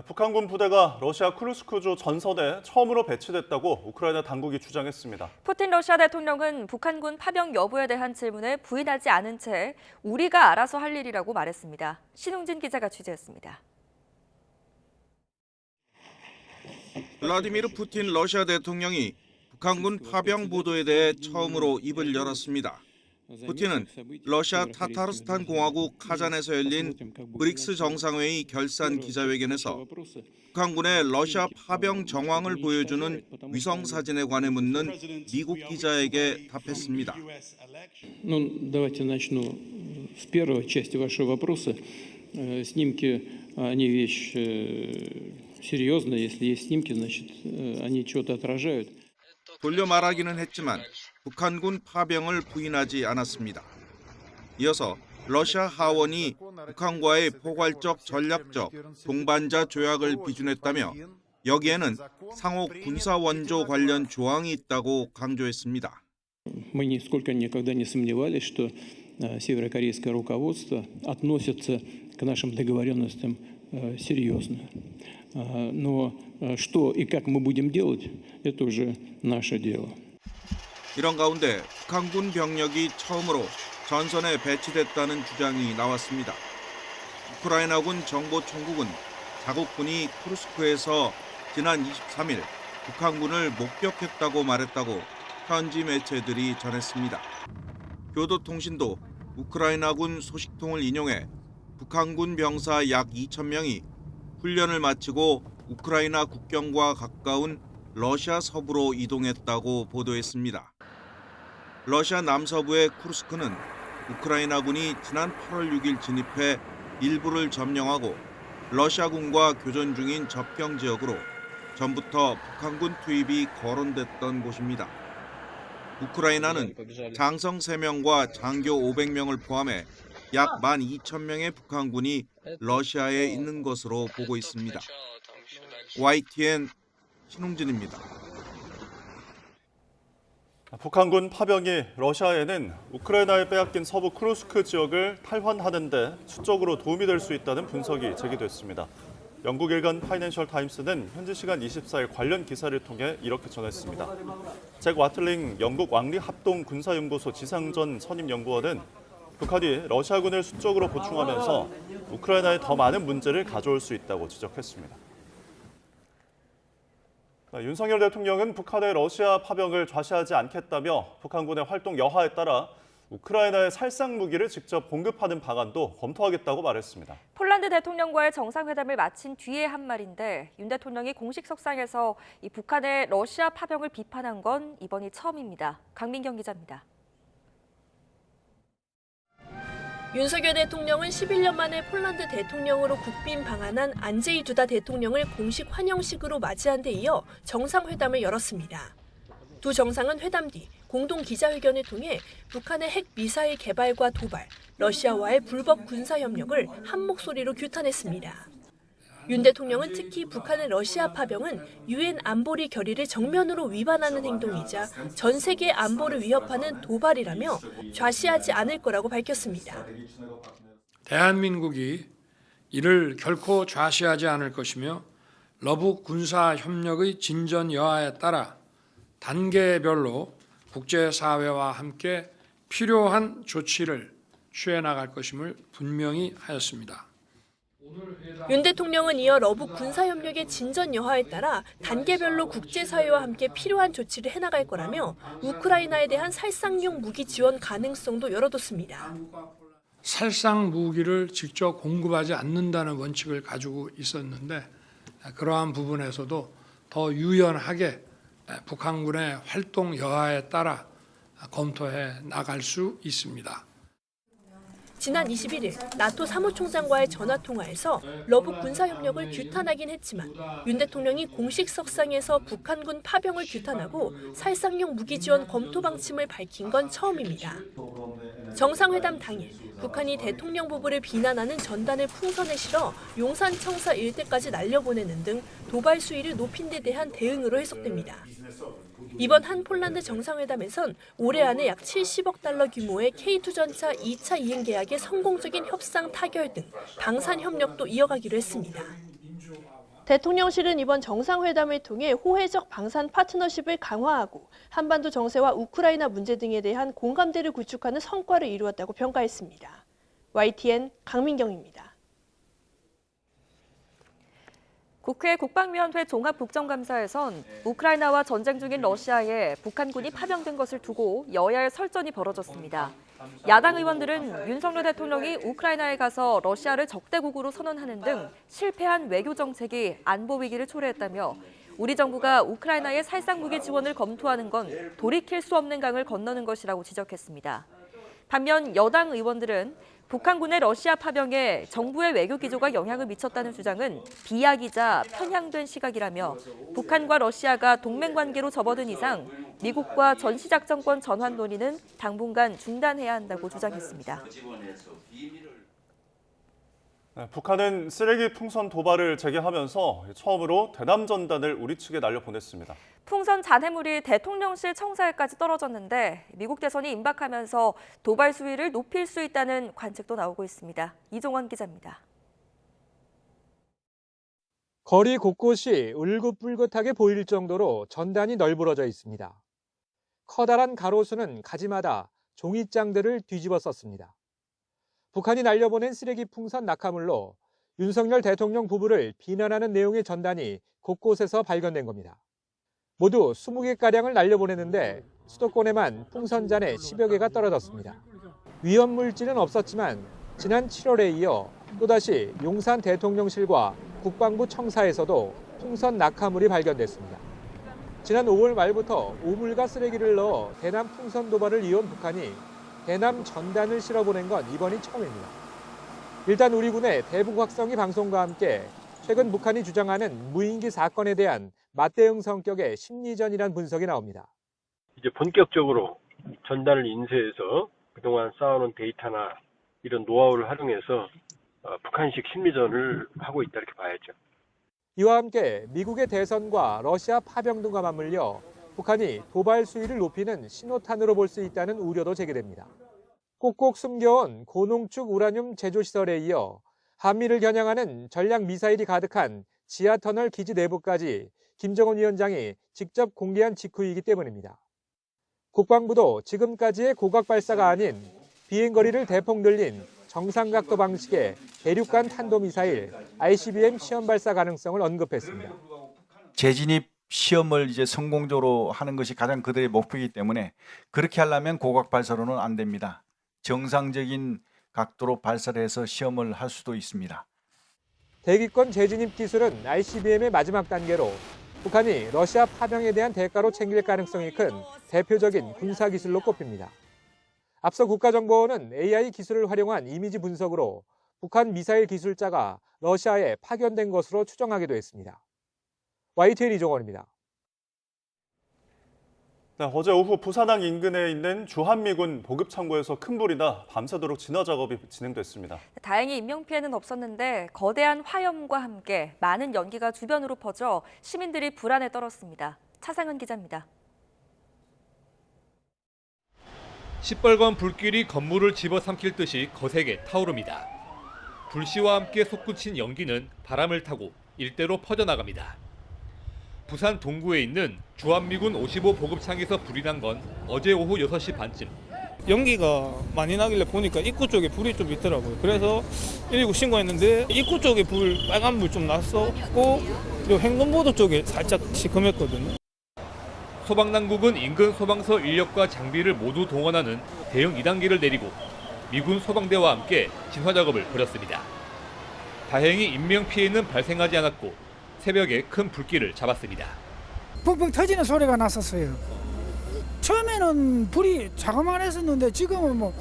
북한군 부대가 러시아 쿠르스크주 전선에 처음으로 배치됐다고 우크라이나 당국이 주장했습니다. 푸틴 러시아 대통령은 북한군 파병 여부에 대한 질문에 부인하지 않은 채 우리가 알아서 할 일이라고 말했습니다. 신웅진 기자가 취재했습니다. 블라디미르 푸틴 러시아 대통령이 북한군 파병 보도에 대해 처음으로 입을 열었습니다. 푸틴은 러시아 타타르스탄 공화국 카잔에서 열린 브릭스 정상회의 결산 기자회견에서 북한군의 러시아 파병 정황을 보여주는 위성 사진에 관해 묻는 미국 기자에게 답했습니다. Давайте начну с первой части вашего вопроса. Снимки, они вещь серьезная. Если есть снимки, значит, они что-то отражают. 돌려 말하기는 했지만 북한군 파병을 부인하지 않았습니다. 이어서 러시아 하원이 북한과의 포괄적 전략적 동반자 조약을 비준했다며 여기에는 상호 군사 원조 관련 조항이 있다고 강조했습니다. Мы нисколько никогда не сомневались, что северокорейское руководство относится к нашим договоренностям серьезно. Но что и как мы будем делать, это уже наше дело. 이런 가운데 북한군 병력이 처음으로 전선에 배치됐다는 주장이 나왔습니다. 우크라이나군 정보총국은 자국군이 쿠르스크에서 지난 23일 북한군을 목격했다고 말했다고 현지 매체들이 전했습니다. 교도통신도 우크라이나군 소식통을 인용해 북한군 병사 약 2,000명이 훈련을 마치고 우크라이나 국경과 가까운 러시아 서부로 이동했다고 보도했습니다. 러시아 남서부의 쿠르스크는 우크라이나군이 지난 8월 6일 진입해 일부를 점령하고 러시아군과 교전 중인 접경 지역으로 전부터 북한군 투입이 거론됐던 곳입니다. 우크라이나는 장성 3명과 장교 500명을 포함해 약 12,000명의 북한군이 러시아에 있는 것으로 보고 있습니다. YTN 신웅진입니다. 북한군 파병이 러시아에는 우크라이나에 빼앗긴 서부 쿠르스크 지역을 탈환하는 데 수적으로 도움이 될 수 있다는 분석이 제기됐습니다. 영국 일간 파이낸셜 타임스는 현지 시간 24일 관련 기사를 통해 이렇게 전했습니다. 잭 와틀링 영국 왕리 합동 군사연구소 지상전 선임연구원은 북한이 러시아군을 수적으로 보충하면서 우크라이나에 더 많은 문제를 가져올 수 있다고 지적했습니다. 윤석열 대통령은 북한의 러시아 파병을 좌시하지 않겠다며 북한군의 활동 여하에 따라 우크라이나에 살상 무기를 직접 공급하는 방안도 검토하겠다고 말했습니다. 폴란드 대통령과의 정상회담을 마친 뒤에 한 말인데 윤 대통령이 공식 석상에서 이 북한의 러시아 파병을 비판한 건 이번이 처음입니다. 강민경 기자입니다. 윤석열 대통령은 11년 만에 폴란드 대통령으로 국빈 방한한 안제이 두다 대통령을 공식 환영식으로 맞이한 데 이어 정상회담을 열었습니다. 두 정상은 회담 뒤 공동 기자회견을 통해 북한의 핵 미사일 개발과 도발, 러시아와의 불법 군사 협력을 한 목소리로 규탄했습니다. 윤 대통령은 특히 북한의 러시아 파병은 유엔 안보리 결의를 정면으로 위반하는 행동이자 전 세계 안보를 위협하는 도발이라며 좌시하지 않을 거라고 밝혔습니다. 대한민국이 이를 결코 좌시하지 않을 것이며 러북 군사 협력의 진전 여하에 따라 단계별로 국제사회와 함께 필요한 조치를 취해 나갈 것임을 분명히 하였습니다. 윤 대통령은 이어 러북 군사협력의 진전 여하에 따라 단계별로 국제사회와 함께 필요한 조치를 해나갈 거라며 우크라이나에 대한 살상용 무기 지원 가능성도 열어뒀습니다. 살상 무기를 직접 공급하지 않는다는 원칙을 가지고 있었는데 그러한 부분에서도 더 유연하게 북한군의 활동 여하에 따라 검토해 나갈 수 있습니다. 지난 21일 나토 사무총장과의 전화통화에서 러북 군사협력을 규탄하긴 했지만 윤 대통령이 공식 석상에서 북한군 파병을 규탄하고 살상용 무기 지원 검토 방침을 밝힌 건 처음입니다. 정상회담 당일 북한이 대통령 부부를 비난하는 전단을 풍선에 실어 용산청사 일대까지 날려보내는 등 도발 수위를 높인 데 대한 대응으로 해석됩니다. 이번 한 폴란드 정상회담에선 올해 안에 약 70억 달러 규모의 K2 전차 2차 이행 계약의 성공적인 협상 타결 등 방산 협력도 이어가기로 했습니다. 대통령실은 이번 정상회담을 통해 호혜적 방산 파트너십을 강화하고 한반도 정세와 우크라이나 문제 등에 대한 공감대를 구축하는 성과를 이루었다고 평가했습니다. YTN 강민경입니다. 국회 국방위원회 종합국정감사에선 우크라이나와 전쟁 중인 러시아에 북한군이 파병된 것을 두고 여야의 설전이 벌어졌습니다. 야당 의원들은 윤석열 대통령이 우크라이나에 가서 러시아를 적대국으로 선언하는 등 실패한 외교 정책이 안보 위기를 초래했다며 우리 정부가 우크라이나의 살상 무기 지원을 검토하는 건 돌이킬 수 없는 강을 건너는 것이라고 지적했습니다. 반면 여당 의원들은 북한군의 러시아 파병에 정부의 외교 기조가 영향을 미쳤다는 주장은 비약이자 편향된 시각이라며 북한과 러시아가 동맹 관계로 접어든 이상 미국과 전시작전권 전환 논의는 당분간 중단해야 한다고 주장했습니다. 북한은 쓰레기 풍선 도발을 재개하면서 처음으로 대남 전단을 우리 측에 날려보냈습니다. 풍선 잔해물이 대통령실 청사에까지 떨어졌는데 미국 대선이 임박하면서 도발 수위를 높일 수 있다는 관측도 나오고 있습니다. 이종원 기자입니다. 거리 곳곳이 울긋불긋하게 보일 정도로 전단이 널브러져 있습니다. 커다란 가로수는 가지마다 종이장들을 뒤집어 썼습니다. 북한이 날려보낸 쓰레기 풍선 낙하물로 윤석열 대통령 부부를 비난하는 내용의 전단이 곳곳에서 발견된 겁니다. 모두 20개가량을 날려보냈는데 수도권에만 풍선잔에 10여 개가 떨어졌습니다. 위험물질은 없었지만 지난 7월에 이어 또다시 용산 대통령실과 국방부 청사에서도 풍선 낙하물이 발견됐습니다. 지난 5월 말부터 오물과 쓰레기를 넣어 대남 풍선 도발을 이어온 북한이 대남 전단을 실어보낸 건 이번이 처음입니다. 일단 우리 군의 대북 확성기 방송과 함께 최근 북한이 주장하는 무인기 사건에 대한 맞대응 성격의 심리전이란 분석이 나옵니다. 이제 본격적으로 전단을 인쇄해서 그동안 쌓아놓은 데이터나 이런 노하우를 활용해서 북한식 심리전을 하고 있다 이렇게 봐야죠. 이와 함께 미국의 대선과 러시아 파병 등과 맞물려 북한이 도발 수위를 높이는 신호탄으로 볼 수 있다는 우려도 제기됩니다. 꼭꼭 숨겨온 고농축 우라늄 제조시설에 이어 한미를 겨냥하는 전략 미사일이 가득한 지하터널 기지 내부까지 김정은 위원장이 직접 공개한 직후이기 때문입니다. 국방부도 지금까지의 고각 발사가 아닌 비행거리를 대폭 늘린 정상각도 방식의 대륙간 탄도미사일 ICBM 시험 발사 가능성을 언급했습니다. 재진입 시험을 이제 성공적으로 하는 것이 가장 그들의 목표이기 때문에 그렇게 하려면 고각 발사로는 안 됩니다. 정상적인 각도로 발사를 해서 시험을 할 수도 있습니다. 대기권 재진입 기술은 ICBM의 마지막 단계로 북한이 러시아 파병에 대한 대가로 챙길 가능성이 큰 대표적인 군사기술로 꼽힙니다. 앞서 국가정보원은 AI 기술을 활용한 이미지 분석으로 북한 미사일 기술자가 러시아에 파견된 것으로 추정하기도 했습니다. YTN 이종원입니다. 네, 어제 오후 부산항 인근에 있는 주한미군 보급창고에서 큰 불이 나 밤새도록 진화 작업이 진행됐습니다. 다행히 인명피해는 없었는데 거대한 화염과 함께 많은 연기가 주변으로 퍼져 시민들이 불안에 떨었습니다. 차상은 기자입니다. 시뻘건 불길이 건물을 집어삼킬 듯이 거세게 타오릅니다. 불씨와 함께 솟구친 연기는 바람을 타고 일대로 퍼져나갑니다. 부산 동구에 있는 주한미군 55 보급창에서 불이 난 건 어제 오후 6시 반쯤. 연기가 많이 나길래 보니까 입구 쪽에 불이 좀 있더라고요. 그래서 119 신고했는데 입구 쪽에 빨간 불 좀 났었고 그리고 횡단보도 쪽에 살짝 시커맸거든요. 소방당국은 인근 소방서 인력과 장비를 모두 동원하는 대응 2단계를 내리고 미군 소방대와 함께 진화 작업을 벌였습니다. 다행히 인명피해는 발생하지 않았고 새벽에 큰 불길을 잡았습니다. 펑펑 터지는 소리가 났었어요. 처음에는 불이 자그만 했었는데 지금은 뭐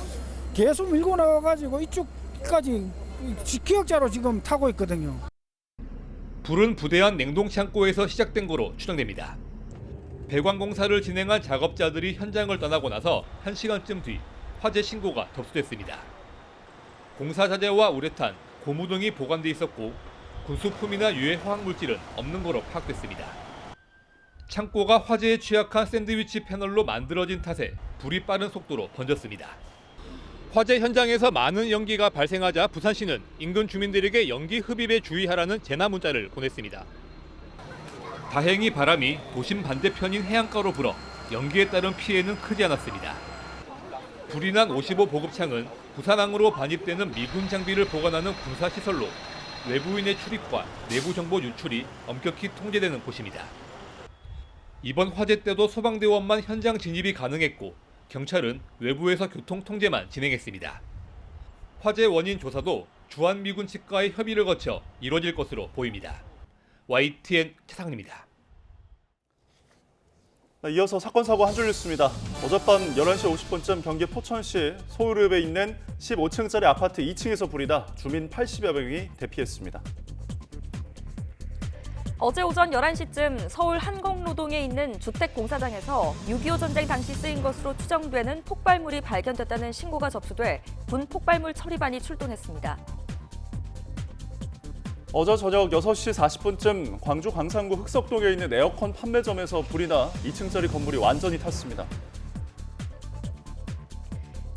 계속 밀고 나와가지고 이쪽까지 기역자로 지금 타고 있거든요. 불은 부대한 냉동창고에서 시작된 거로 추정됩니다. 배관공사를 진행한 작업자들이 현장을 떠나고 나서 1시간쯤 뒤 화재 신고가 접수됐습니다. 공사 자재와 우레탄, 고무 등이 보관돼 있었고 군수품이나 유해 화학물질은 없는 거로 파악됐습니다. 창고가 화재에 취약한 샌드위치 패널로 만들어진 탓에 불이 빠른 속도로 번졌습니다. 화재 현장에서 많은 연기가 발생하자 부산시는 인근 주민들에게 연기 흡입에 주의하라는 재난 문자를 보냈습니다. 다행히 바람이 도심 반대편인 해안가로 불어 연기에 따른 피해는 크지 않았습니다. 불이 난 55 보급창은 부산항으로 반입되는 미군 장비를 보관하는 군사시설로 외부인의 출입과 내부 정보 유출이 엄격히 통제되는 곳입니다. 이번 화재 때도 소방대원만 현장 진입이 가능했고 경찰은 외부에서 교통 통제만 진행했습니다. 화재 원인 조사도 주한미군 측과의 협의를 거쳐 이뤄질 것으로 보입니다. YTN 최상입니다. 이어서 사건 사고 한 줄 뉴스입니다. 어젯밤 11시 50분쯤 경기 포천시 소유읍에 있는 15층짜리 아파트 2층에서 불이 나 주민 80여 명이 대피했습니다. 어제 오전 11시쯤 서울 한곡로동에 있는 주택공사장에서 6.25 전쟁 당시 쓰인 것으로 추정되는 폭발물이 발견됐다는 신고가 접수돼 군 폭발물 처리반이 출동했습니다. 어제 저녁 6시 40분쯤 광주 광산구 흑석동에 있는 에어컨 판매점에서 불이 나 2층짜리 건물이 완전히 탔습니다.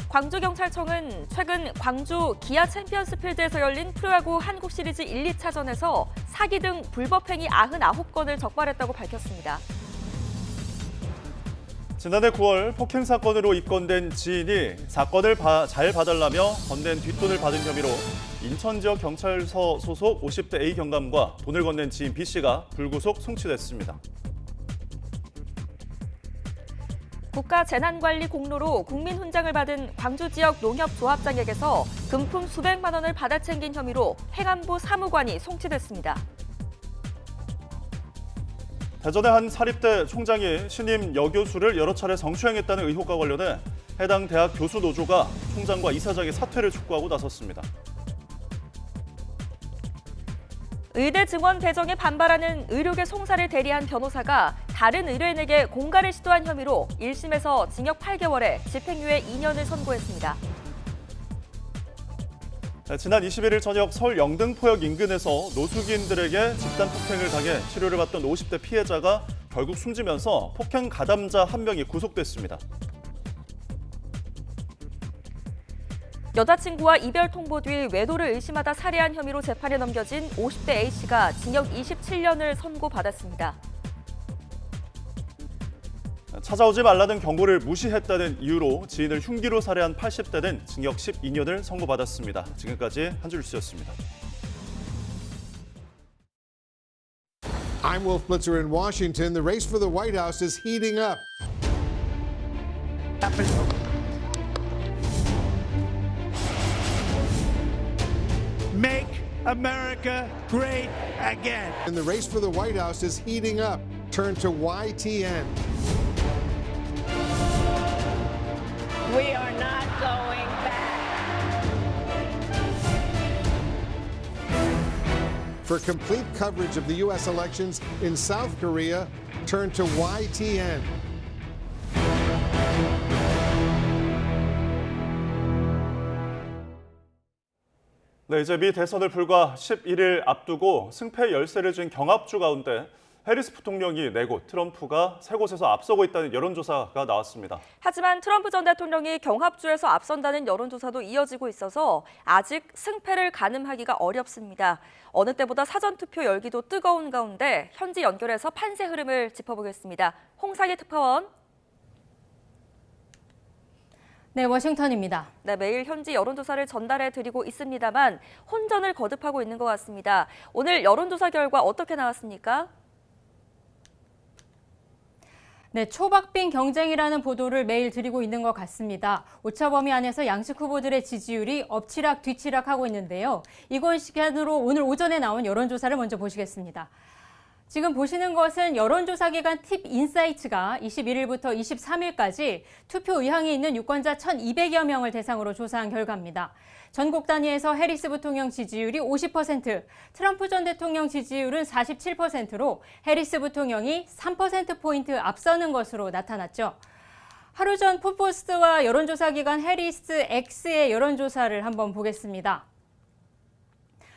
광주경찰청은 최근 광주 기아 챔피언스필드에서 열린 프로야구 한국 시리즈 1, 2차전에서 사기 등 불법 행위 99건을 적발했다고 밝혔습니다. 지난해 9월 폭행 사건으로 입건된 지인이 사건을 잘 봐달라며 건넨 뒷돈을 받은 혐의로 인천 지역 경찰서 소속 50대 A 경감과 돈을 건넨 지인 B 씨가 불구속 송치됐습니다. 국가재난관리 공로로 국민훈장을 받은 광주 지역 농협조합장에게서 금품 수백만 원을 받아챙긴 혐의로 행안부 사무관이 송치됐습니다. 대전의 한 사립대 총장이 신임 여교수를 여러 차례 성추행했다는 의혹과 관련해 해당 대학 교수 노조가 총장과 이사장의 사퇴를 촉구하고 나섰습니다. 의대 증원 배정에 반발하는 의료계 송사를 대리한 변호사가 다른 의뢰인에게 공갈을 시도한 혐의로 1심에서 징역 8개월에 집행유예 2년을 선고했습니다. 지난 21일 저녁 서울 영등포역 인근에서 노숙인들에게 집단 폭행을 당해 치료를 받던 50대 피해자가 결국 숨지면서 폭행 가담자 한 명이 구속됐습니다. 여자친구와 이별 통보 뒤 외도를 의심하다 살해한 혐의로 재판에 넘겨진 50대 A씨가 징역 27년을 선고받았습니다. 찾아오지 말라는 경고를 무시했다는 이유로 지인을 흉기로 살해한 80대는 징역 12년을 선고받았습니다. 지금까지 한 줄 뉴스였습니다. I'm Wolf Blitzer in Washington. The race for the White House is heating up. Make America great again. And the race for the White House is heating up. Turn to YTN. We are not going back. For complete coverage of the U.S. elections in South Korea, turn to YTN. 네, 이제 미 대선을 불과 11일 앞두고 승패 열세를 쥔 경합주 가운데 해리스 부통령이 4곳, 트럼프가 3곳에서 앞서고 있다는 여론조사가 나왔습니다. 하지만 트럼프 전 대통령이 경합주에서 앞선다는 여론조사도 이어지고 있어서 아직 승패를 가늠하기가 어렵습니다. 어느 때보다 사전투표 열기도 뜨거운 가운데 현지 연결해서 판세 흐름을 짚어보겠습니다. 홍상희 특파원. 네, 워싱턴입니다. 네, 매일 현지 여론조사를 전달해 드리고 있습니다만 혼전을 거듭하고 있는 것 같습니다. 오늘 여론조사 결과 어떻게 나왔습니까? 네, 초박빙 경쟁이라는 보도를 매일 드리고 있는 것 같습니다. 오차 범위 안에서 양측 후보들의 지지율이 엎치락 뒤치락 하고 있는데요. 이번 시간으로 오늘 오전에 나온 여론조사를 먼저 보시겠습니다. 지금 보시는 것은 여론조사 기관 팁인사이츠가 21일부터 23일까지 투표 의향이 있는 유권자 1,200여 명을 대상으로 조사한 결과입니다. 전국 단위에서 해리스 부통령 지지율이 50%, 트럼프 전 대통령 지지율은 47%로 해리스 부통령이 3%포인트 앞서는 것으로 나타났죠. 하루 전 풋포스트와 여론조사 기관 해리스 X의 여론조사를 한번 보겠습니다.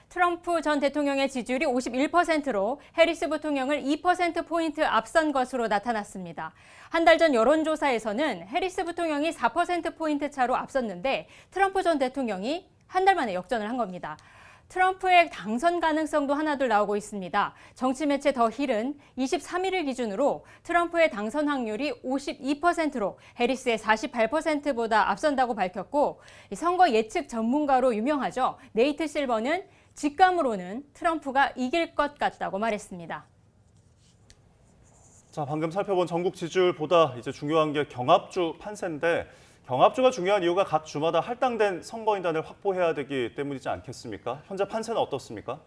트럼프 전 대통령의 지지율이 51%로 해리스 부통령을 2%포인트 앞선 것으로 나타났습니다. 한 달 전 여론조사에서는 해리스 부통령이 4%포인트 차로 앞섰는데 트럼프 전 대통령이 한 달 만에 역전을 한 겁니다. 트럼프의 당선 가능성도 하나둘 나오고 있습니다. 정치 매체 더 힐은 23일을 기준으로 트럼프의 당선 확률이 52%로 해리스의 48%보다 앞선다고 밝혔고, 선거 예측 전문가로 유명하죠. 네이트 실버는 직감으로는 트럼프가 이길 것 같다고 말했습니다. 자, 방금 살펴본 전국 지지율보다 이제 중요한 게 경합주 판세인데, 경합주가 중요한 이유가 각 주마다 할당된 선거인단을 확보해야 되기 때문이지 않겠습니까? 현재 판세는 어떻습니까?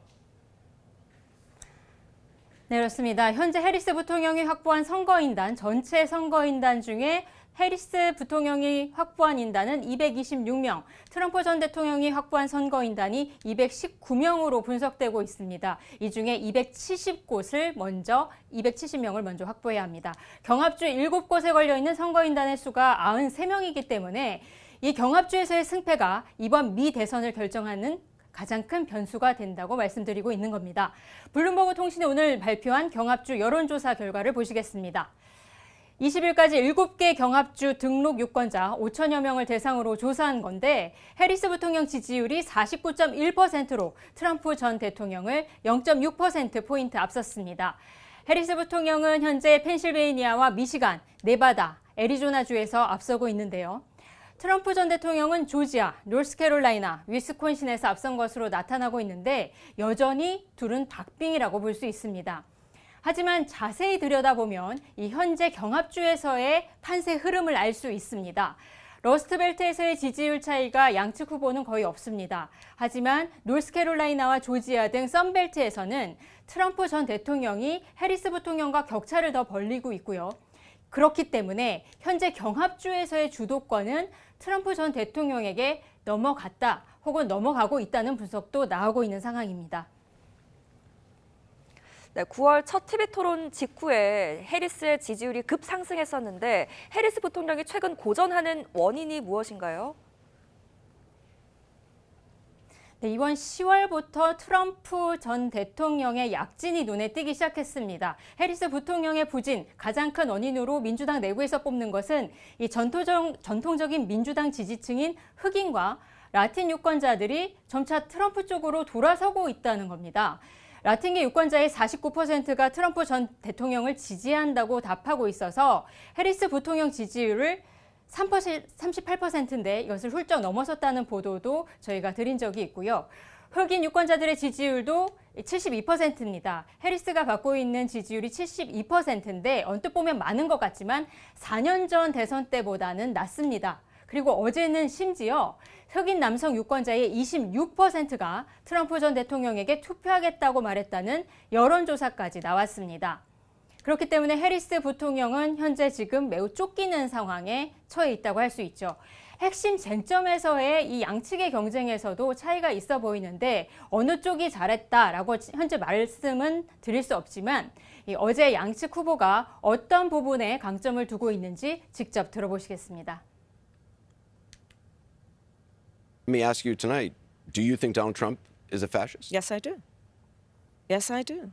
네, 그렇습니다. 현재 해리스 부통령이 확보한 선거인단, 전체 선거인단 중에 해리스 부통령이 확보한 인단은 226명, 트럼프 전 대통령이 확보한 선거인단이 219명으로 분석되고 있습니다. 이 중에 270명을 먼저 확보해야 합니다. 경합주 7곳에 걸려있는 선거인단의 수가 93명이기 때문에 이 경합주에서의 승패가 이번 미 대선을 결정하는 가장 큰 변수가 된다고 말씀드리고 있는 겁니다. 블룸버그 통신이 오늘 발표한 경합주 여론조사 결과를 보시겠습니다. 20일까지 7개 경합주 등록 유권자 5천여 명을 대상으로 조사한 건데, 해리스 부통령 지지율이 49.1%로 트럼프 전 대통령을 0.6%포인트 앞섰습니다. 해리스 부통령은 현재 펜실베이니아와 미시간, 네바다, 애리조나주에서 앞서고 있는데요. 트럼프 전 대통령은 조지아, 노스캐롤라이나, 위스콘신에서 앞선 것으로 나타나고 있는데, 여전히 둘은 박빙이라고 볼 수 있습니다. 하지만 자세히 들여다보면 이 현재 경합주에서의 판세 흐름을 알 수 있습니다. 러스트벨트에서의 지지율 차이가 양측 후보는 거의 없습니다. 하지만 노스캐롤라이나와 조지아 등 썬벨트에서는 트럼프 전 대통령이 해리스 부통령과 격차를 더 벌리고 있고요. 그렇기 때문에 현재 경합주에서의 주도권은 트럼프 전 대통령에게 넘어갔다 혹은 넘어가고 있다는 분석도 나오고 있는 상황입니다. 네, 9월 첫 TV 토론 직후에 해리스의 지지율이 급상승했었는데, 해리스 부통령이 최근 고전하는 원인이 무엇인가요? 네, 이번 10월부터 트럼프 전 대통령의 약진이 눈에 띄기 시작했습니다. 해리스 부통령의 부진, 가장 큰 원인으로 민주당 내부에서 뽑는 것은 이 전통적인 민주당 지지층인 흑인과 라틴 유권자들이 점차 트럼프 쪽으로 돌아서고 있다는 겁니다. 라틴계 유권자의 49%가 트럼프 전 대통령을 지지한다고 답하고 있어서 해리스 부통령 지지율을 38%인데 이것을 훌쩍 넘어섰다는 보도도 저희가 드린 적이 있고요. 흑인 유권자들의 지지율도 72%입니다. 해리스가 갖고 있는 지지율이 72%인데 언뜻 보면 많은 것 같지만 4년 전 대선 때보다는 낮습니다. 그리고 어제는 심지어 흑인 남성 유권자의 26%가 트럼프 전 대통령에게 투표하겠다고 말했다는 여론조사까지 나왔습니다. 그렇기 때문에 해리스 부통령은 현재 지금 매우 쫓기는 상황에 처해 있다고 할 수 있죠. 핵심 쟁점에서의 이 양측의 경쟁에서도 차이가 있어 보이는데, 어느 쪽이 잘했다라고 현재 말씀은 드릴 수 없지만 어제 양측 후보가 어떤 부분에 강점을 두고 있는지 직접 들어보시겠습니다. Let me ask you tonight, do you think Donald Trump is a fascist? Yes, I do. Yes, I do.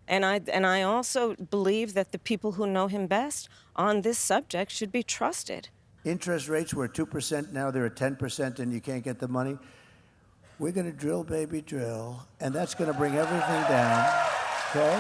And I also believe that the people who know him best on this subject should be trusted. Interest rates were 2%, now they're at 10% and you can't get the money. We're going to drill, baby, drill. And that's going to bring everything down. Okay?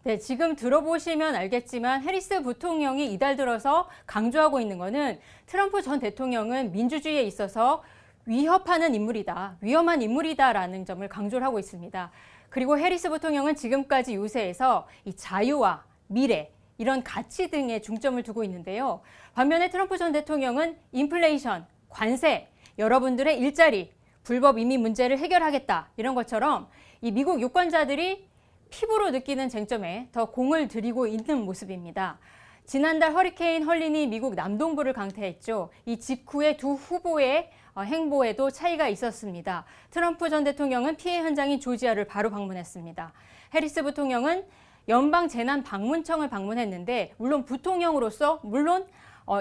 네, 지금 들어보시면 알겠지만 해리스 부통령이 이달 들어서 강조하고 있는 것은 트럼프 전 대통령은 민주주의에 있어서 위협하는 인물이다, 위험한 인물이다라는 점을 강조를 하고 있습니다. 그리고 해리스 부통령은 지금까지 유세에서 이 자유와 미래, 이런 가치 등에 중점을 두고 있는데요. 반면에 트럼프 전 대통령은 인플레이션, 관세, 여러분들의 일자리, 불법 이민 문제를 해결하겠다, 이런 것처럼 이 미국 유권자들이 피부로 느끼는 쟁점에 더 공을 들이고 있는 모습입니다. 지난달 허리케인 헐린이 미국 남동부를 강타했죠. 이 직후에 두 후보의 행보에도 차이가 있었습니다. 트럼프 전 대통령은 피해 현장인 조지아를 바로 방문했습니다. 해리스 부통령은 연방재난방문청을 방문했는데, 물론 부통령으로서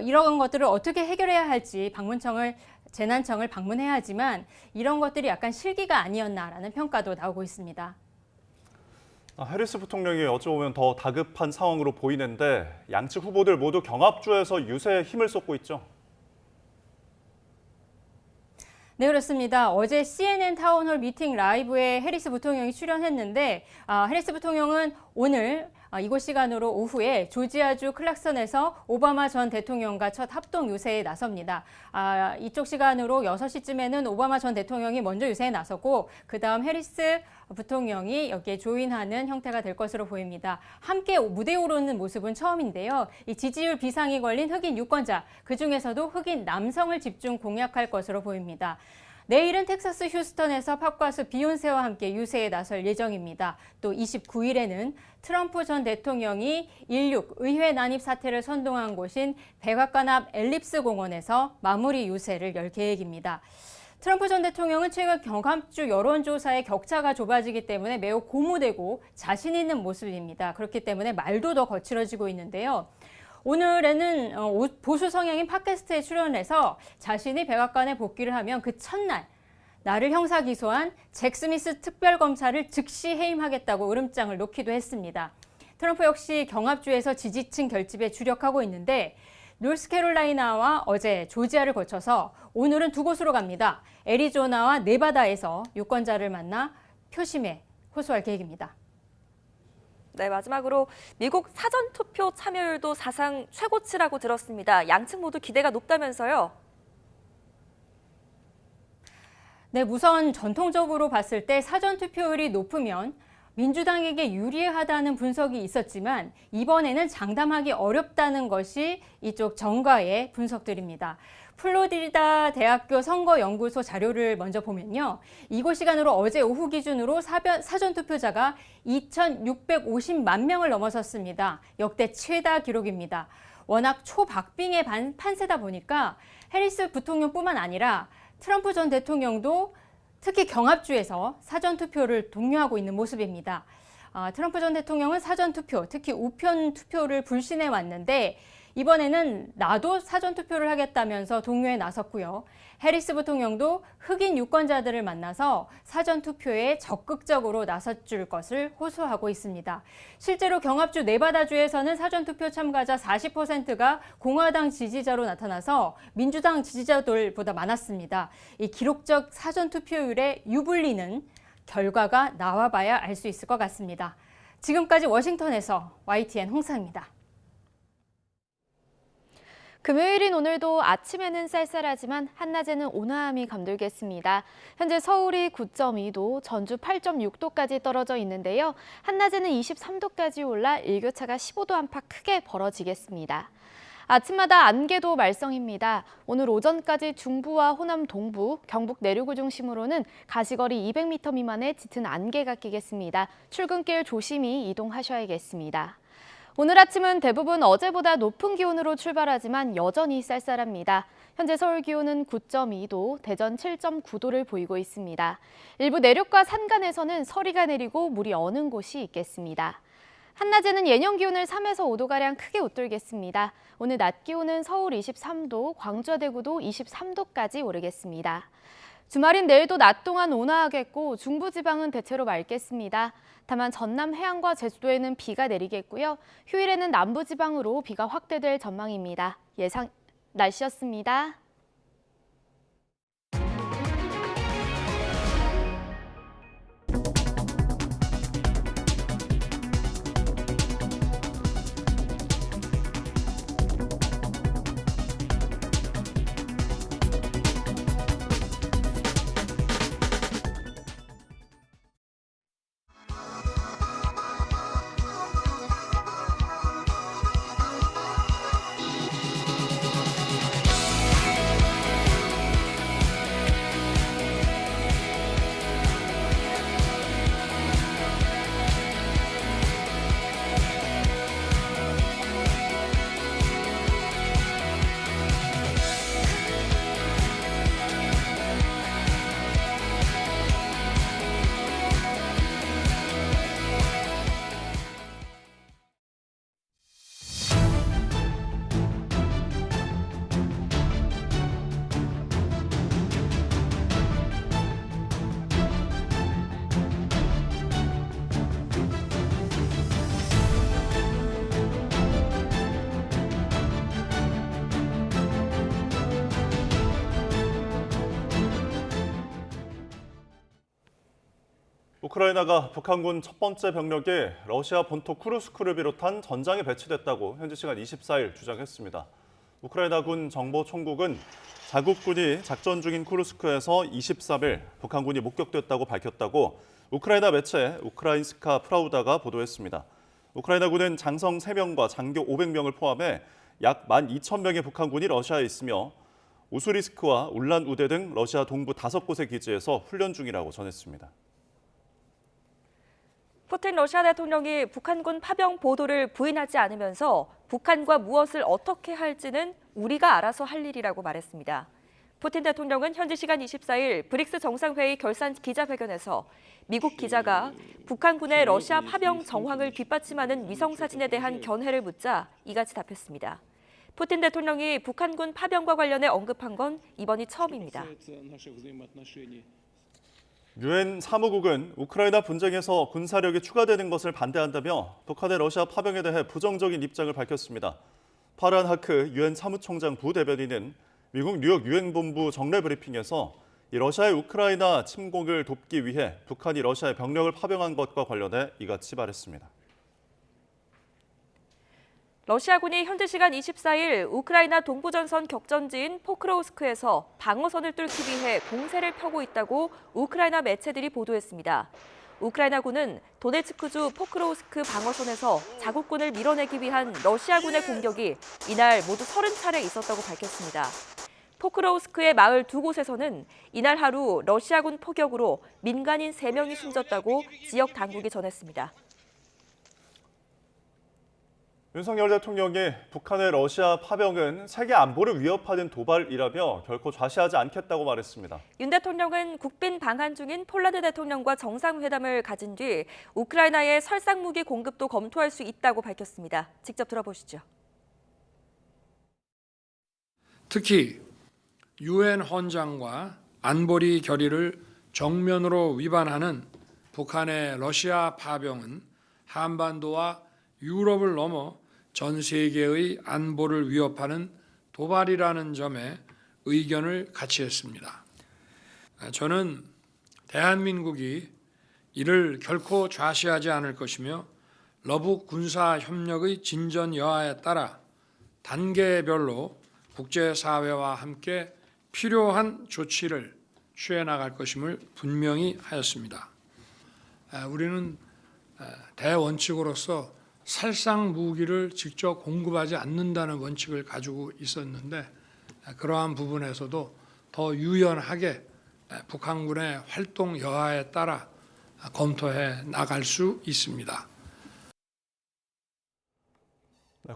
이런 것들을 어떻게 해결해야 할지 방문청을 재난청을 방문해야 하지만 이런 것들이 약간 실기가 아니었나라는 평가도 나오고 있습니다. 해리스 부통령이 어찌 보면 더 다급한 상황으로 보이는데 양측 후보들 모두 경합주에서 유세에 힘을 쏟고 있죠. 네, 그렇습니다. 어제 CNN 타운홀 미팅 라이브에 해리스 부통령이 출연했는데 해리스 부통령은 오늘 이곳 시간으로 오후에 조지아주 클락선에서 오바마 전 대통령과 첫 합동 유세에 나섭니다. 이쪽 시간으로 6시쯤에는 오바마 전 대통령이 먼저 유세에 나서고 그다음 해리스 부통령이 여기에 조인하는 형태가 될 것으로 보입니다. 함께 무대에 오르는 모습은 처음인데요. 이 지지율 비상이 걸린 흑인 유권자, 그중에서도 흑인 남성을 집중 공략할 것으로 보입니다. 내일은 텍사스 휴스턴에서 팝 가수 비욘세와 함께 유세에 나설 예정입니다. 또 29일에는 트럼프 전 대통령이 16 의회 난입 사태를 선동한 곳인 백악관 앞 엘립스 공원에서 마무리 유세를 열 계획입니다. 트럼프 전 대통령은 최근 경합주 여론조사의 격차가 좁아지기 때문에 매우 고무되고 자신 있는 모습입니다. 그렇기 때문에 말도 더 거칠어지고 있는데요. 오늘에는 보수 성향인 팟캐스트에 출연해서 자신이 백악관에 복귀를 하면 그 첫날 나를 형사 기소한 잭 스미스 특별검사를 즉시 해임하겠다고 으름장을 놓기도 했습니다. 트럼프 역시 경합주에서 지지층 결집에 주력하고 있는데 노스캐롤라이나와 어제 조지아를 거쳐서 오늘은 두 곳으로 갑니다. 애리조나와 네바다에서 유권자를 만나 표심에 호소할 계획입니다. 네, 마지막으로 미국 사전투표 참여율도 사상 최고치라고 들었습니다. 양측 모두 기대가 높다면서요? 네, 우선 전통적으로 봤을 때 사전투표율이 높으면 민주당에게 유리하다는 분석이 있었지만 이번에는 장담하기 어렵다는 것이 이쪽 정가의 분석들입니다. 플로리다 대학교 선거연구소 자료를 먼저 보면요. 이곳 시간으로 어제 오후 기준으로 사전투표자가 2,650만 명을 넘어섰습니다. 역대 최다 기록입니다. 워낙 초박빙의 판세다 보니까 해리스 부통령뿐만 아니라 트럼프 전 대통령도 특히 경합주에서 사전투표를 독려하고 있는 모습입니다. 트럼프 전 대통령은 사전투표, 특히 우편 투표를 불신해 왔는데 이번에는 나도 사전투표를 하겠다면서 독려에 나섰고요. 해리스 부통령도 흑인 유권자들을 만나서 사전투표에 적극적으로 나서줄 것을 호소하고 있습니다. 실제로 경합주 네바다주에서는 사전투표 참가자 40%가 공화당 지지자로 나타나서 민주당 지지자들보다 많았습니다. 이 기록적 사전투표율에 유불리는 결과가 나와봐야 알 수 있을 것 같습니다. 지금까지 워싱턴에서 YTN 홍사입니다. 금요일인 오늘도 아침에는 쌀쌀하지만 한낮에는 온화함이 감돌겠습니다. 현재 서울이 9.2도, 전주 8.6도까지 떨어져 있는데요. 한낮에는 23도까지 올라 일교차가 15도 안팎 크게 벌어지겠습니다. 아침마다 안개도 말썽입니다. 오늘 오전까지 중부와 호남 동부, 경북 내륙을 중심으로는 가시거리 200m 미만의 짙은 안개가 끼겠습니다. 출근길 조심히 이동하셔야겠습니다. 오늘 아침은 대부분 어제보다 높은 기온으로 출발하지만 여전히 쌀쌀합니다. 현재 서울 기온은 9.2도, 대전 7.9도를 보이고 있습니다. 일부 내륙과 산간에서는 서리가 내리고 물이 어는 곳이 있겠습니다. 한낮에는 예년 기온을 3에서 5도가량 크게 웃돌겠습니다. 오늘 낮 기온은 서울 23도, 광주와 대구도 23도까지 오르겠습니다. 주말인 내일도 낮 동안 온화하겠고 중부지방은 대체로 맑겠습니다. 다만 전남 해안과 제주도에는 비가 내리겠고요. 휴일에는 남부지방으로 비가 확대될 전망입니다. 예상 날씨였습니다. 우크라이나가 북한군 첫 번째 병력이 러시아 본토 쿠르스크를 비롯한 전장에 배치됐다고 현지 시간 24일 주장했습니다. 우크라이나군 정보총국은 자국군이 작전 중인 쿠르스크에서 23일 북한군이 목격됐다고 밝혔다고 우크라이나 매체 우크라인스카 프라우다가 보도했습니다. 우크라이나군은 장성 3명과 장교 500명을 포함해 약 12,000명의 북한군이 러시아에 있으며 우수리스크와 울란우데 등 러시아 동부 5곳의 기지에서 훈련 중이라고 전했습니다. 푸틴 러시아 대통령이 북한군 파병 보도를 부인하지 않으면서 북한과 무엇을 어떻게 할지는 우리가 알아서 할 일이라고 말했습니다. 푸틴 대통령은 현지 시간 24일 브릭스 정상회의 결산 기자회견에서 미국 기자가 북한군의 러시아 파병 정황을 뒷받침하는 위성사진에 대한 견해를 묻자 이같이 답했습니다. 푸틴 대통령이 북한군 파병과 관련해 언급한 건 이번이 처음입니다. 유엔 사무국은 우크라이나 분쟁에서 군사력이 추가되는 것을 반대한다며 북한의 러시아 파병에 대해 부정적인 입장을 밝혔습니다. 파란 하크 유엔 사무총장 부대변인은 미국 뉴욕 유엔본부 정례 브리핑에서 이 러시아의 우크라이나 침공을 돕기 위해 북한이 러시아에 병력을 파병한 것과 관련해 이같이 말했습니다. 러시아군이 현지 시간 24일 우크라이나 동부전선 격전지인 포크로우스크에서 방어선을 뚫기 위해 공세를 펴고 있다고 우크라이나 매체들이 보도했습니다. 우크라이나군은 도네츠크주 포크로우스크 방어선에서 자국군을 밀어내기 위한 러시아군의 공격이 이날 모두 30차례 있었다고 밝혔습니다. 포크로우스크의 마을 2곳에서는 이날 하루 러시아군 포격으로 민간인 3명이 숨졌다고 지역 당국이 전했습니다. 윤석열 대통령이 북한의 러시아 파병은 세계 안보를 위협하는 도발이라며 결코 좌시하지 않겠다고 말했습니다. 윤 대통령은 국빈 방한 중인 폴란드 대통령과 정상회담을 가진 뒤 우크라이나의 설상무기 공급도 검토할 수 있다고 밝혔습니다. 직접 들어보시죠. 특히 유엔 헌장과 안보리 결의를 정면으로 위반하는 북한의 러시아 파병은 한반도와 유럽을 넘어 전 세계의 안보를 위협하는 도발이라는 점에 의견을 같이 했습니다. 저는 대한민국이 이를 결코 좌시하지 않을 것이며 러북 군사협력의 진전 여하에 따라 단계별로 국제사회와 함께 필요한 조치를 취해 나갈 것임을 분명히 하였습니다. 우리는 대원칙으로서 살상 무기를 직접 공급하지 않는다는 원칙을 가지고 있었는데 그러한 부분에서도 더 유연하게 북한군의 활동 여하에 따라 검토해 나갈 수 있습니다.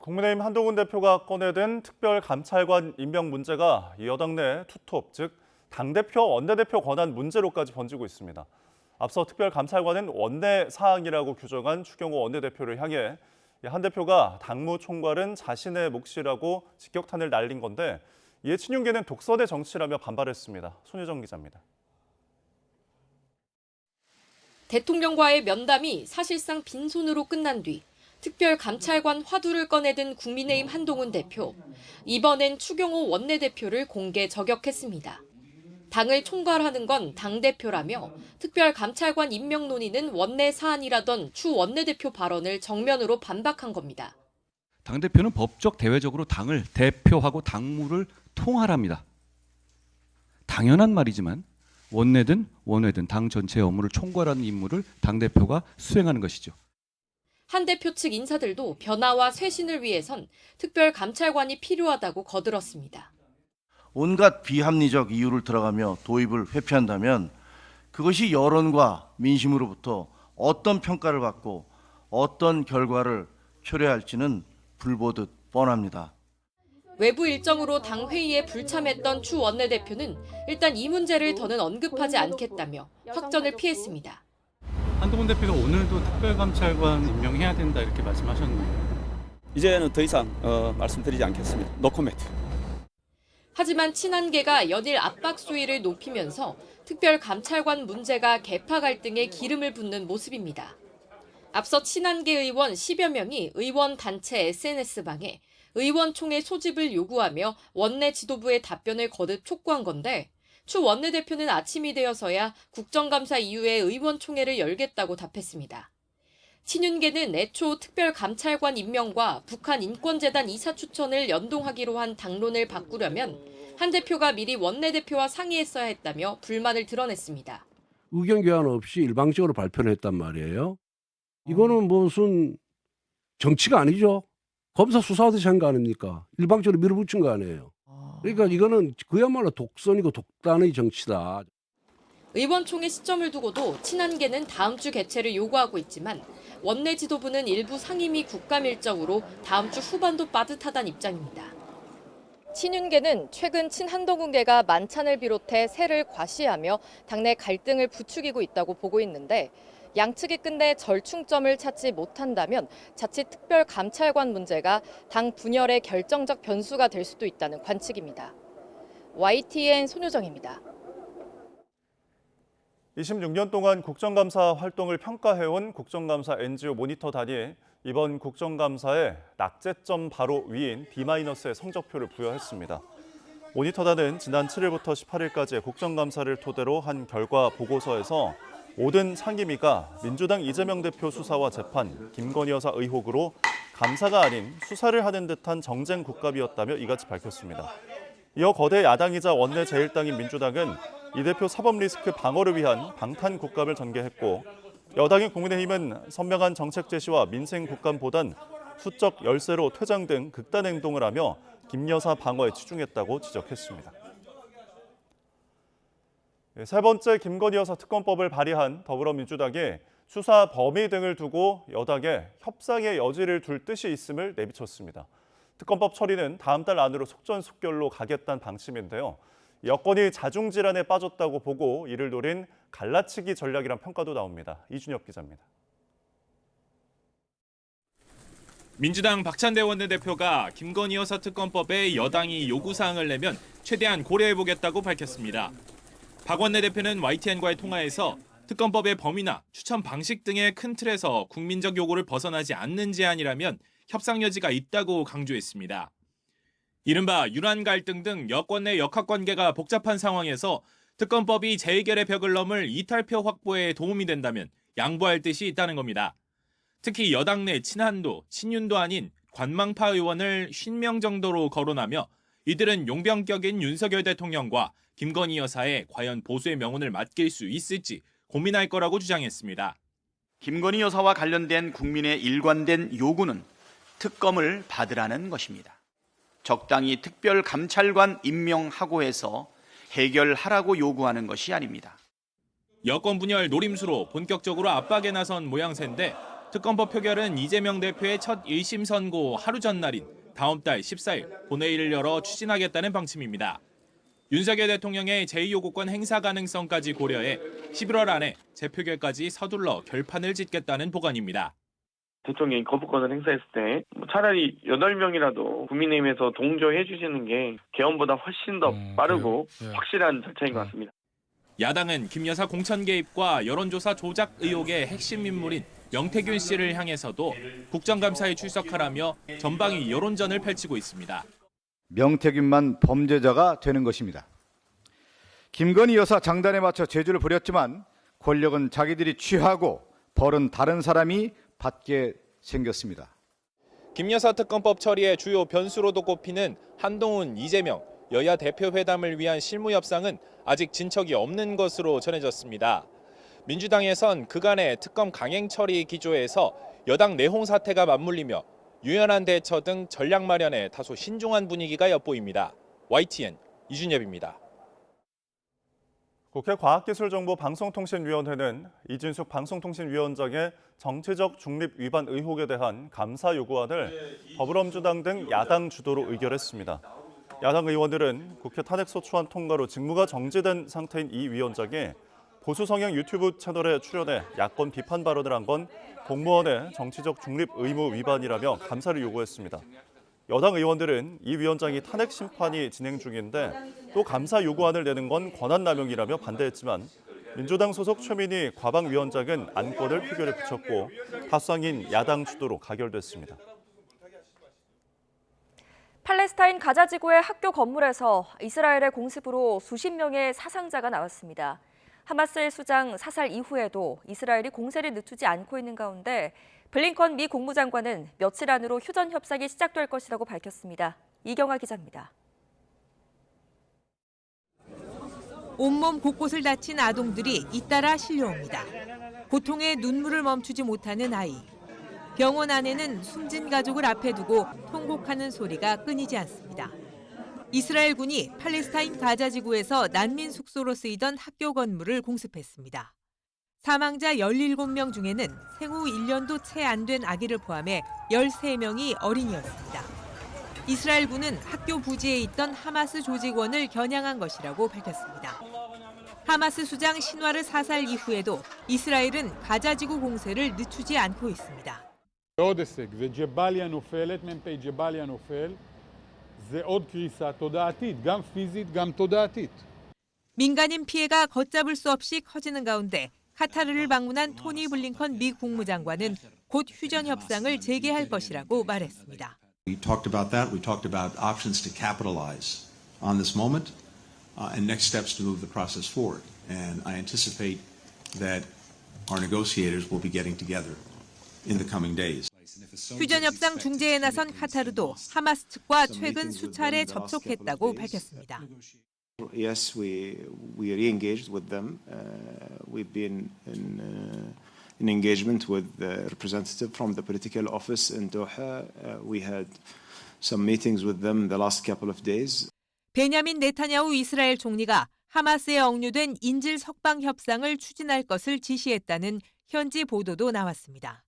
국민의힘 한동훈 대표가 꺼내든 특별감찰관 임명 문제가 여당 내 투톱, 즉 당대표, 원내대표 권한 문제로까지 번지고 있습니다. 앞서 특별감찰관은 원내 사항이라고 규정한 추경호 원내대표를 향해 한 대표가 당무총괄은 자신의 몫이라고 직격탄을 날린 건데 이에 친윤계는 독선의 정치라며 반발했습니다. 손유정 기자입니다. 대통령과의 면담이 사실상 빈손으로 끝난 뒤 특별감찰관 화두를 꺼내든 국민의힘 한동훈 대표. 이번엔 추경호 원내대표를 공개 저격했습니다. 당을 총괄하는 건 당대표라며 특별감찰관 임명 논의는 원내 사안이라던 추 원내대표 발언을 정면으로 반박한 겁니다. 당대표는 법적 대외적으로 당을 대표하고 당무를 통할합니다. 당연한 말이지만 원내든 원외든 당 전체의 업무를 총괄하는 임무를 당대표가 수행하는 것이죠. 한 대표 측 인사들도 변화와 쇄신을 위해선 특별감찰관이 필요하다고 거들었습니다. 온갖 비합리적 이유를 들어가며 도입을 회피한다면 그것이 여론과 민심으로부터 어떤 평가를 받고 어떤 결과를 초래할지는 불보듯 뻔합니다. 외부 일정으로 당 회의에 불참했던 추 원내대표는 일단 이 문제를 더는 언급하지 않겠다며 확전을 피했습니다. 한동훈 대표가 오늘도 특별감찰관 임명해야 된다 이렇게 말씀하셨는데 이제는 더 이상 말씀드리지 않겠습니다. 노코멘트. 하지만 친한계가 연일 압박 수위를 높이면서 특별감찰관 문제가 계파 갈등에 기름을 붓는 모습입니다. 앞서 친한계 의원 10여 명이 의원 단체 SNS방에 의원총회 소집을 요구하며 원내 지도부의 답변을 거듭 촉구한 건데 추 원내대표는 아침이 되어서야 국정감사 이후에 의원총회를 열겠다고 답했습니다. 친윤계는 애초 특별감찰관 임명과 북한 인권재단 이사 추천을 연동하기로 한 당론을 바꾸려면 한 대표가 미리 원내대표와 상의했어야 했다며 불만을 드러냈습니다. 의견 교환 없이 일방적으로 발표를 했단 말이에요. 이거는 무슨 정치가 아니죠. 검사 수사하듯이 한 거 아닙니까? 일방적으로 밀어붙인 거 아니에요. 그러니까 이거는 그야말로 독선이고 독단의 정치다. 의원총회 시점을 두고도 친한계는 다음 주 개최를 요구하고 있지만 원내 지도부는 일부 상임위 국감 일정으로 다음 주 후반도 빠듯하다는 입장입니다. 친윤계는 최근 친한동훈계가 만찬을 비롯해 세를 과시하며 당내 갈등을 부추기고 있다고 보고 있는데 양측이 끝내 절충점을 찾지 못한다면 자칫 특별감찰관 문제가 당 분열의 결정적 변수가 될 수도 있다는 관측입니다. YTN 손효정입니다. 26년 동안 국정감사 활동을 평가해온 국정감사 NGO 모니터단이 이번 국정감사에 낙제점 바로 위인 D-의 성적표를 부여했습니다. 모니터단은 지난 7일부터 18일까지의 국정감사를 토대로 한 결과 보고서에서 모든 상임위가 민주당 이재명 대표 수사와 재판, 김건희 여사 의혹으로 감사가 아닌 수사를 하는 듯한 정쟁 국갑이었다며 이같이 밝혔습니다. 이어 거대 야당이자 원내 제1당인 민주당은 이 대표 사법 리스크 방어를 위한 방탄 국갑을 전개했고 여당인 국민의힘은 선명한 정책 제시와 민생 국감보단 수적 열세로 퇴장 등 극단 행동을 하며 김 여사 방어에 치중했다고 지적했습니다. 세 번째 김건희 여사 특검법을 발의한 더불어민주당이 수사 범위 등을 두고 여당에 협상의 여지를 둘 뜻이 있음을 내비쳤습니다. 특검법 처리는 다음 달 안으로 속전속결로 가겠다는 방침인데요. 여권이 자중질환에 빠졌다고 보고 이를 노린 갈라치기 전략이란 평가도 나옵니다. 이준엽 기자입니다. 민주당 박찬대 원내대표가 김건희 여사 특검법에 여당이 요구사항을 내면 최대한 고려해보겠다고 밝혔습니다. 박 원내대표는 YTN과의 통화에서 특검법의 범위나 추천 방식 등의 큰 틀에서 국민적 요구를 벗어나지 않는 제안이라면 협상 여지가 있다고 강조했습니다. 이른바 유란 갈등 등 여권 내 역학관계가 복잡한 상황에서 특검법이 재해결의 벽을 넘을 이탈표 확보에 도움이 된다면 양보할 뜻이 있다는 겁니다. 특히 여당 내 친한도, 친윤도 아닌 관망파 의원을 50명 정도로 거론하며 이들은 용병격인 윤석열 대통령과 김건희 여사에 과연 보수의 명운을 맡길 수 있을지 고민할 거라고 주장했습니다. 김건희 여사와 관련된 국민의 일관된 요구는 특검을 받으라는 것입니다. 적당히 특별감찰관 임명하고 해서 해결하라고 요구하는 것이 아닙니다. 여권 분열 노림수로 본격적으로 압박에 나선 모양새인데 특검법 표결은 이재명 대표의 첫 1심 선고 하루 전날인 다음 달 14일 본회의를 열어 추진하겠다는 방침입니다. 윤석열 대통령의 제2요구권 행사 가능성까지 고려해 11월 안에 재표결까지 서둘러 결판을 짓겠다는 보관입니다. 대통령이 거부권을 행사했을 때 차라리 8명이라도 국민의힘에서 동조해 주시는 게 개헌보다 훨씬 더 빠르고 확실한 절차인 것 같습니다. 야당은 김 여사 공천 개입과 여론조사 조작 의혹의 핵심 인물인 명태균 씨를 향해서도 국정감사에 출석하라며 전방위 여론전을 펼치고 있습니다. 명태균만 범죄자가 되는 것입니다. 김건희 여사 장단에 맞춰 제주를 부렸지만 권력은 자기들이 취하고 벌은 다른 사람이 받게 생겼습니다. 김 여사 특검법 처리의 주요 변수로도 꼽히는 한동훈, 이재명 여야 대표 회담을 위한 실무 협상은 아직 진척이 없는 것으로 전해졌습니다. 민주당에선 그간의 특검 강행 처리 기조에서 여당 내홍 사태가 맞물리며 유연한 대처 등 전략 마련에 다소 신중한 분위기가 엿보입니다. YTN 이준엽입니다. 국회 과학기술정보방송통신위원회는 이진숙 방송통신위원장의 정치적 중립 위반 의혹에 대한 감사 요구안을 더불어민주당 등 야당 주도로 의결했습니다. 야당 의원들은 국회 탄핵소추안 통과로 직무가 정지된 상태인 이 위원장이 보수 성향 유튜브 채널에 출연해 야권 비판 발언을 한 건 공무원의 정치적 중립 의무 위반이라며 감사를 요구했습니다. 여당 의원들은 이 위원장이 탄핵 심판이 진행 중인데 또 감사 요구안을 내는 건 권한남용이라며 반대했지만 민주당 소속 최민희 과방위원장은 안건을 표결에 붙였고 다수당인 야당 주도로 가결됐습니다. 팔레스타인 가자 지구의 학교 건물에서 이스라엘의 공습으로 수십 명의 사상자가 나왔습니다. 하마스의 수장 사살 이후에도 이스라엘이 공세를 늦추지 않고 있는 가운데 블링컨 미 국무장관은 며칠 안으로 휴전 협상이 시작될 것이라고 밝혔습니다. 이경아 기자입니다. 온몸 곳곳을 다친 아동들이 잇따라 실려옵니다. 고통에 눈물을 멈추지 못하는 아이. 병원 안에는 숨진 가족을 앞에 두고 통곡하는 소리가 끊이지 않습니다. 이스라엘군이 팔레스타인 가자 지구에서 난민 숙소로 쓰이던 학교 건물을 공습했습니다. 사망자 17명 중에는 생후 1년도 채 안 된 아기를 포함해 13명이 어린이였습니다. 이스라엘군은 학교 부지에 있던 하마스 조직원을 겨냥한 것이라고 밝혔습니다. 하마스 수장 신와르 사살 이후에도 이스라엘은 가자 지구 공세를 늦추지 않고 있습니다. עוד הישג, וג'באליה נופלת, מ"פ ג'באליה נופל, זה עוד קריסה תודעתית, גם פיזית, גם תודעתית. 민간인 피해가 걷잡을 수 없이 커지는 가운데 카타르를 방문한 토니 블링컨 미 국무장관은 곧 휴전 협상을 재개할 것이라고 말했습니다. We talked about that. We talked about options to capitalize on this moment and next steps to move the process forward. And I anticipate that our negotiators will be getting together in the coming days. 휴전 협상 중재에 나선 카타르도 하마스 측과 최근 수차례 접촉했다고 밝혔습니다. Yes, we re-engaged with them. We've been in engagement with the representative from the political office in Doha. We had some meetings with them the last couple of days. 베냐민 네타냐후 이스라엘 총리가 하마스에 억류된 인질 석방 협상을 추진할 것을 지시했다는 현지 보도도 나왔습니다.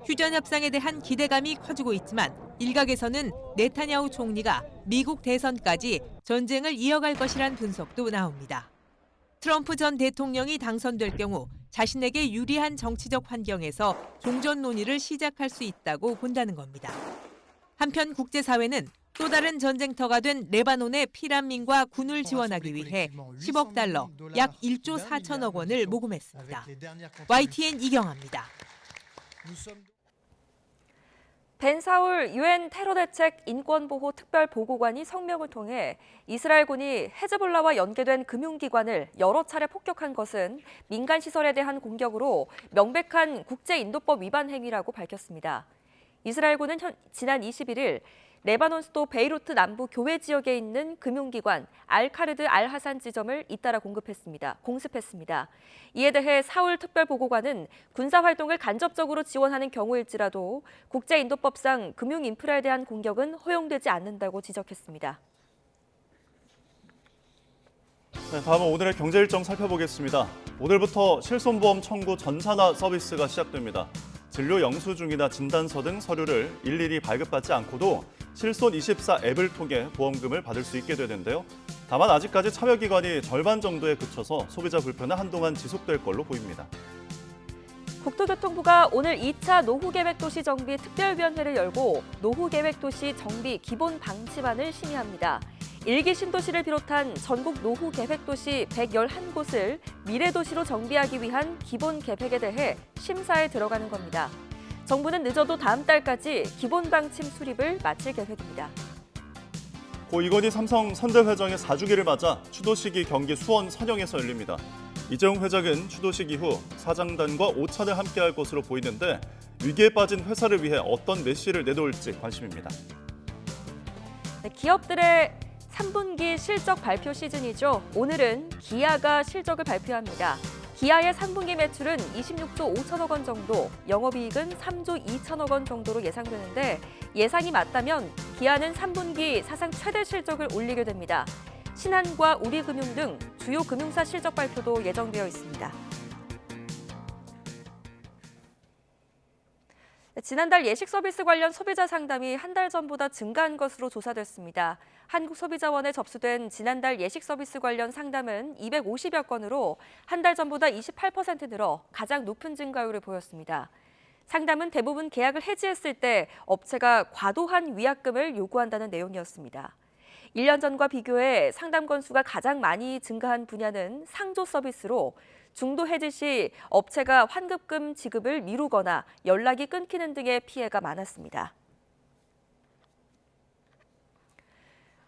휴전 협상에 대한 기대감이 커지고 있지만 일각에서는 네타냐후 총리가 미국 대선까지 전쟁을 이어갈 것이란 분석도 나옵니다. 트럼프 전 대통령이 당선될 경우 자신에게 유리한 정치적 환경에서 종전 논의를 시작할 수 있다고 본다는 겁니다. 한편 국제사회는 또 다른 전쟁터가 된 레바논의 피난민과 군을 지원하기 위해 10억 달러, 약 1조 4천억 원을 모금했습니다. YTN 이경아입니다. 벤 사울 유엔 테러대책 인권보호 특별보고관이 성명을 통해 이스라엘군이 헤즈볼라와 연계된 금융기관을 여러 차례 폭격한 것은 민간시설에 대한 공격으로 명백한 국제인도법 위반 행위라고 밝혔습니다. 이스라엘군은 지난 21일 레바논 수도 베이루트 남부 교외 지역에 있는 금융기관 알카르드 알하산 지점을 잇따라 공습했습니다. 이에 대해 사울 특별보고관은 군사활동을 간접적으로 지원하는 경우일지라도 국제인도법상 금융인프라에 대한 공격은 허용되지 않는다고 지적했습니다. 네, 다음은 오늘의 경제 일정 살펴보겠습니다. 오늘부터 실손보험 청구 전산화 서비스가 시작됩니다. 진료 영수증이나 진단서 등 서류를 일일이 발급받지 않고도 실손24 앱을 통해 보험금을 받을 수 있게 되는데요. 다만 아직까지 참여 기간이 절반 정도에 그쳐서 소비자 불편은 한동안 지속될 걸로 보입니다. 국토교통부가 오늘 2차 노후계획도시 정비 특별위원회를 열고 노후계획도시 정비 기본 방침안을 심의합니다. 1기 신도시를 비롯한 전국 노후계획도시 111곳을 미래도시로 정비하기 위한 기본 계획에 대해 심사에 들어가는 겁니다. 정부는 늦어도 다음 달까지 기본 방침 수립을 마칠 계획입니다. 고 이건희 삼성 선대회장의 4주기를 맞아 추도식이 경기 수원 선영에서 열립니다. 이재용 회장은 추도식 이후 사장단과 오찬을 함께할 것으로 보이는데 위기에 빠진 회사를 위해 어떤 메시를 내놓을지 관심입니다. 네, 기업들의 3분기 실적 발표 시즌이죠. 오늘은 기아가 실적을 발표합니다. 기아의 3분기 매출은 26조 5천억 원 정도, 영업이익은 3조 2천억 원 정도로 예상되는데 예상이 맞다면 기아는 3분기 사상 최대 실적을 올리게 됩니다. 신한과 우리금융 등 주요 금융사 실적 발표도 예정되어 있습니다. 지난달 예식 서비스 관련 소비자 상담이 한 달 전보다 증가한 것으로 조사됐습니다. 한국소비자원에 접수된 지난달 예식 서비스 관련 상담은 250여 건으로 한 달 전보다 28% 늘어 가장 높은 증가율을 보였습니다. 상담은 대부분 계약을 해지했을 때 업체가 과도한 위약금을 요구한다는 내용이었습니다. 1년 전과 비교해 상담 건수가 가장 많이 증가한 분야는 상조 서비스로 중도 해지 시 업체가 환급금 지급을 미루거나 연락이 끊기는 등의 피해가 많았습니다.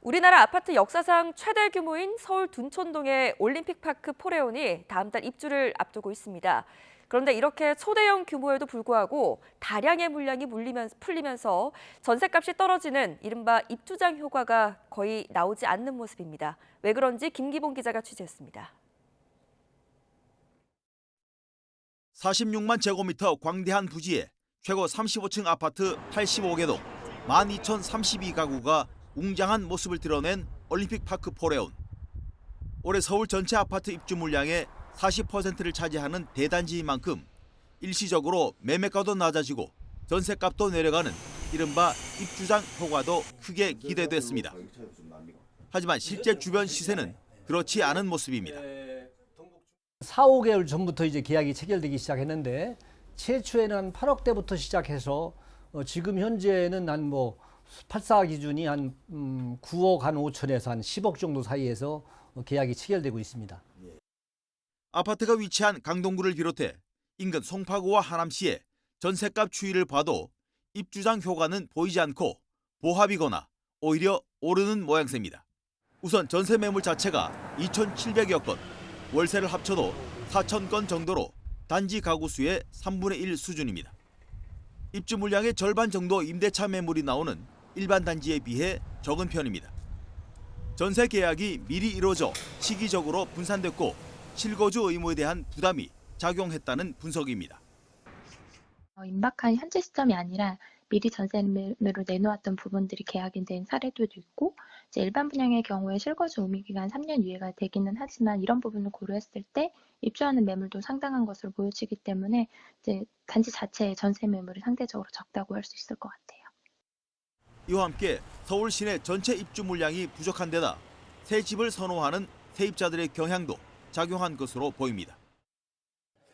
우리나라 아파트 역사상 최대 규모인 서울 둔촌동의 올림픽파크 포레온이 다음 달 입주를 앞두고 있습니다. 그런데 이렇게 초대형 규모에도 불구하고 다량의 물량이 풀리면서 전셋값이 떨어지는 이른바 입주장 효과가 거의 나오지 않는 모습입니다. 왜 그런지 김기봉 기자가 취재했습니다. 46만 제곱미터 광대한 부지에 최고 35층 아파트 85개 동 12,032가구가 웅장한 모습을 드러낸 올림픽파크 포레온. 올해 서울 전체 아파트 입주 물량의 40%를 차지하는 대단지인 만큼 일시적으로 매매가도 낮아지고 전셋값도 내려가는 이른바 입주장 효과도 크게 기대됐습니다. 하지만 실제 주변 시세는 그렇지 않은 모습입니다. 4, 5개월 전부터 이제 계약이 체결되기 시작했는데 최초에는 한 8억대부터 시작해서 지금 현재는 한 84 기준이 한 9억 한 5천에서 한 10억 정도 사이에서 계약이 체결되고 있습니다. 아파트가 위치한 강동구를 비롯해 인근 송파구와 하남시의 전셋값 추이를 봐도 입주장 효과는 보이지 않고 보합이거나 오히려 오르는 모양새입니다. 우선 전세 매물 자체가 2,700여 건, 월세를 합쳐도 4,000건 정도로 단지 가구 수의 3분의 1 수준입니다. 입주 물량의 절반 정도 임대차 매물이 나오는 일반 단지에 비해 적은 편입니다. 전세 계약이 미리 이루어져 시기적으로 분산됐고 실거주 의무에 대한 부담이 작용했다는 분석입니다. 임박한 현재 시점이 아니라 미리 전세로 내놓았던 부분들이 계약이 된 사례도 있고, 이제 일반 분양의 경우에 실거주 의무 기간 3년 이내가 되기는 하지만 이런 부분을 고려했을 때 입주하는 매물도 상당한 것으로 보여지기 때문에 이제 단지 자체의 전세 매물이 상대적으로 적다고 할 수 있을 것 같아요. 이와 함께 서울 시내 전체 입주 물량이 부족한 데다 새 집을 선호하는 세입자들의 경향도 작용한 것으로 보입니다.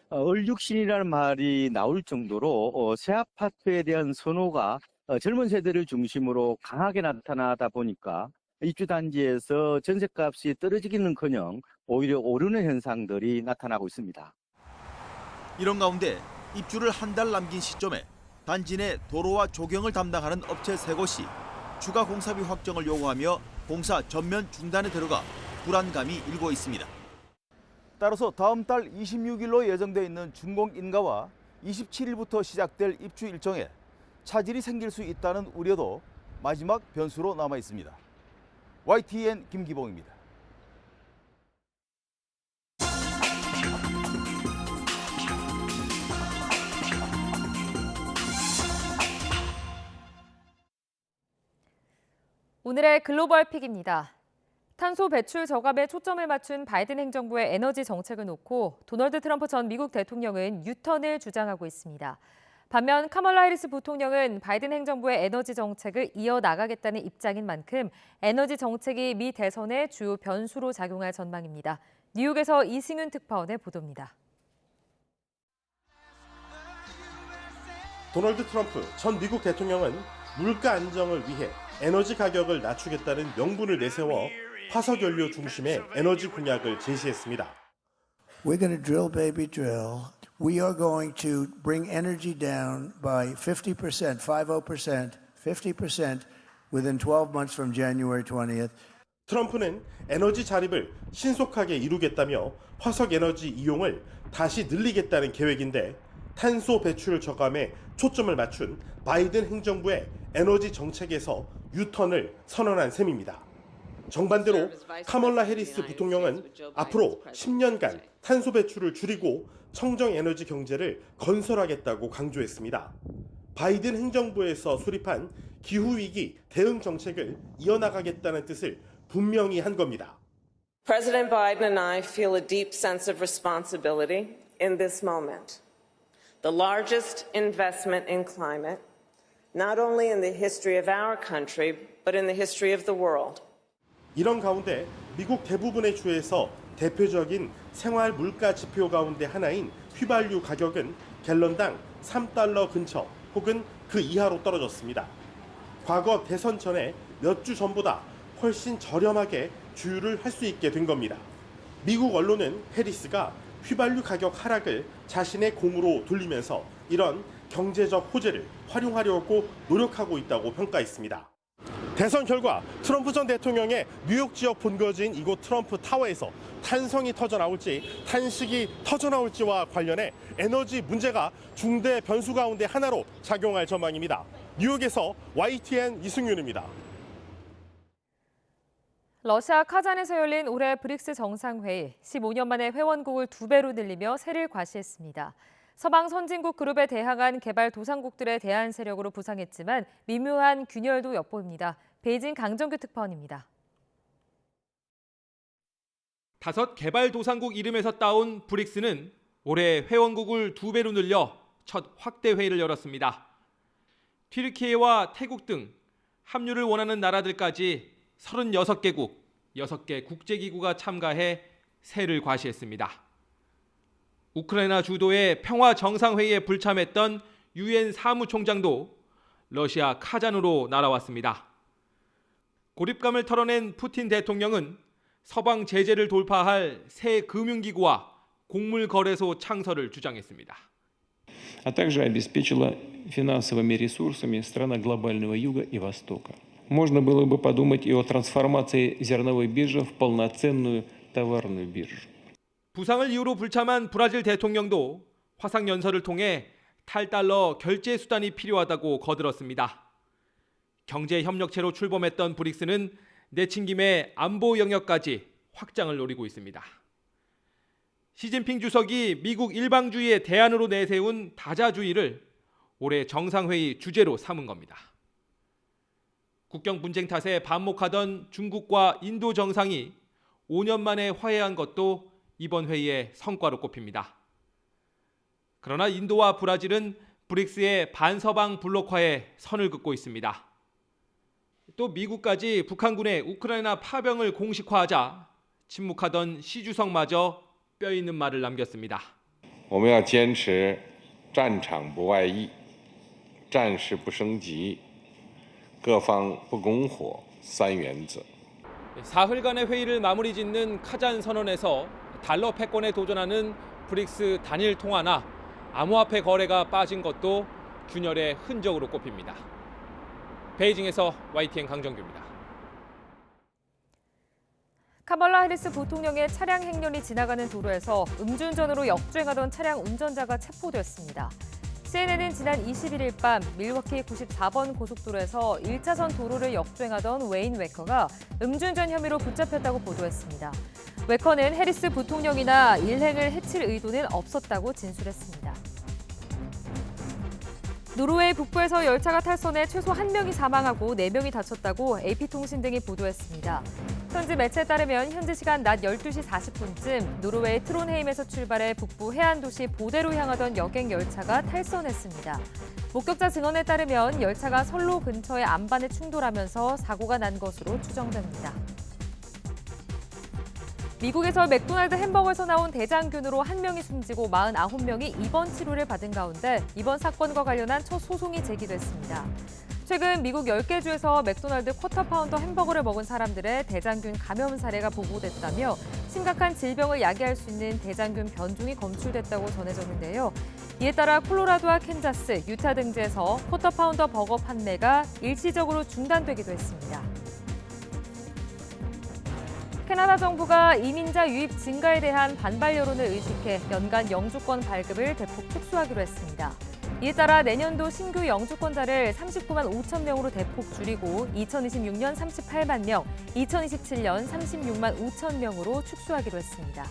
얼육신이라는 말이 나올 정도로 새 아파트에 대한 선호가 젊은 세대를 중심으로 강하게 나타나다 보니까 입주 단지에서 전셋값이 떨어지기는커녕 오히려 오르는 현상들이 나타나고 있습니다. 이런 가운데 입주를 한 달 남긴 시점에 단지 내 도로와 조경을 담당하는 업체 3곳이 추가 공사비 확정을 요구하며 공사 전면 중단에 들어가 불안감이 일고 있습니다. 따라서 다음 달 26일로 예정돼 있는 준공 인가와 27일부터 시작될 입주 일정에 차질이 생길 수 있다는 우려도 마지막 변수로 남아 있습니다. YTN 김기봉입니다. 오늘의 글로벌 픽입니다. 탄소 배출 저감에 초점을 맞춘 바이든 행정부의 에너지 정책을 놓고 도널드 트럼프 전 미국 대통령은 유턴을 주장하고 있습니다. 반면 카멀라 해리스 부통령은 바이든 행정부의 에너지 정책을 이어나가겠다는 입장인 만큼 에너지 정책이 미 대선의 주요 변수로 작용할 전망입니다. 뉴욕에서 이승윤 특파원의 보도입니다. 도널드 트럼프 전 미국 대통령은 물가 안정을 위해 에너지 가격을 낮추겠다는 명분을 내세워 화석연료 중심의 에너지 공약을 제시했습니다. We're going to drill, baby, drill. We are going to bring energy down by 50%, 50% within 12 months from January 20th. 트럼프는 에너지 자립을 신속하게 이루겠다며 화석 에너지 이용을 다시 늘리겠다는 계획인데 탄소 배출 저감에 초점을 맞춘 바이든 행정부의 에너지 정책에서 유턴을 선언한 셈입니다. 정반대로 카멀라 해리스 부통령은 앞으로 10년간 탄소 배출을 줄이고 청정 에너지 경제를 건설하겠다고 강조했습니다. 바이든 행정부에서 수립한 기후위기 대응 정책을 이어나가겠다는 뜻을 분명히 한 겁니다. President Biden and I feel a deep sense of responsibility in this moment. The largest investment in climate, not only in the history of our country, but in the history of the world. 이런 가운데 미국 대부분의 주에서 대표적인 생활 물가 지표 가운데 하나인 휘발유 가격은 갤런당 3달러 근처 혹은 그 이하로 떨어졌습니다. 과거 대선 전에 몇 주 전보다 훨씬 저렴하게 주유를 할 수 있게 된 겁니다. 미국 언론은 해리스가 휘발유 가격 하락을 자신의 공으로 돌리면서 이런 경제적 호재를 활용하려고 노력하고 있다고 평가했습니다. 대선 결과 트럼프 전 대통령의 뉴욕 지역 본거지인 이곳 트럼프 타워에서 탄성이 터져나올지 탄식이 터져나올지와 관련해 에너지 문제가 중대 변수 가운데 하나로 작용할 전망입니다. 뉴욕에서 YTN 이승윤입니다. 러시아 카잔에서 열린 올해 브릭스 정상회의, 15년 만에 회원국을 2배로 늘리며 세를 과시했습니다. 서방 선진국 그룹에 대항한 개발도상국들의 대안 세력으로 부상했지만 미묘한 균열도 엿보입니다. 베이징 강정규 특파원입니다. 5 개발도상국 이름에서 따온 브릭스는 올해 회원국을 2배로 늘려 첫 확대 회의를 열었습니다. 튀르키예와 태국 등 합류를 원하는 나라들까지 36개국, 6개 국제기구가 참가해 세를 과시했습니다. 우크라이나 주도의 평화 정상회의에 불참했던 유엔 사무총장도 러시아 카잔으로 날아왔습니다. 고립감을 털어낸 푸틴 대통령은 서방 제재를 돌파할 새 금융기구와 곡물거래소 창설을 주장했습니다. а также обеспечила финансовыми ресурсами страны глобального юга и востока. Можно было бы подумать и о трансформации зерновой биржи в полноценную товарную биржу. 부상을 이유로 불참한 브라질 대통령도 화상연설을 통해 탈달러 결제 수단이 필요하다고 거들었습니다. 경제협력체로 출범했던 브릭스는 내친 김에 안보 영역까지 확장을 노리고 있습니다. 시진핑 주석이 미국 일방주의의 대안으로 내세운 다자주의를 올해 정상회의 주제로 삼은 겁니다. 국경 분쟁 탓에 반목하던 중국과 인도 정상이 5년 만에 화해한 것도 이번 회의의 성과로 꼽힙니다. 그러나 인도와 브라질은 브릭스의 반서방 블록화에 선을 긋고 있습니다. 또 미국까지 북한군의 우크라이나 파병을 공식화하자 침묵하던 시 주석마저 뼈 있는 말을 남겼습니다. 我们要坚持战场不外溢，战事不升级，各方不拱火三原则. 사흘간의 회의를 마무리 짓는 카잔 선언에서 달러 패권에 도전하는 브릭스 단일 통화나 암호화폐 거래가 빠진 것도 균열의 흔적으로 꼽힙니다. 베이징에서 YTN 강정규입니다. 카멀라 해리스 부통령의 차량 행렬이 지나가는 도로에서 음주운전으로 역주행하던 차량 운전자가 체포됐습니다. CNN은 지난 21일 밤 밀워키 94번 고속도로에서 1차선 도로를 역주행하던 웨인 웨커가 음주운전 혐의로 붙잡혔다고 보도했습니다. 웨커는 해리스 부통령이나 일행을 해칠 의도는 없었다고 진술했습니다. 노르웨이 북부에서 열차가 탈선해 최소 1명이 사망하고 4명이 다쳤다고 AP통신 등이 보도했습니다. 현지 매체에 따르면 현지 시간 낮 12시 40분쯤 노르웨이 트론헤임에서 출발해 북부 해안 도시 보데로 향하던 여객 열차가 탈선했습니다. 목격자 증언에 따르면 열차가 선로 근처의 안반에 충돌하면서 사고가 난 것으로 추정됩니다. 미국에서 맥도날드 햄버거에서 나온 대장균으로 1명이 숨지고 49명이 입원 치료를 받은 가운데 이번 사건과 관련한 첫 소송이 제기됐습니다. 최근 미국 10개 주에서 맥도날드 쿼터 파운더 햄버거를 먹은 사람들의 대장균 감염 사례가 보고됐다며 심각한 질병을 야기할 수 있는 대장균 변종이 검출됐다고 전해졌는데요. 이에 따라 콜로라도와 캔자스, 유타 등지에서 쿼터 파운더 버거 판매가 일시적으로 중단되기도 했습니다. 캐나다 정부가 이민자 유입 증가에 대한 반발 여론을 의식해 연간 영주권 발급을 대폭 축소하기로 했습니다. 이에 따라 내년도 신규 영주권자를 39만 5천 명으로 대폭 줄이고 2026년 38만 명, 2027년 36만 5천 명으로 축소하기로 했습니다.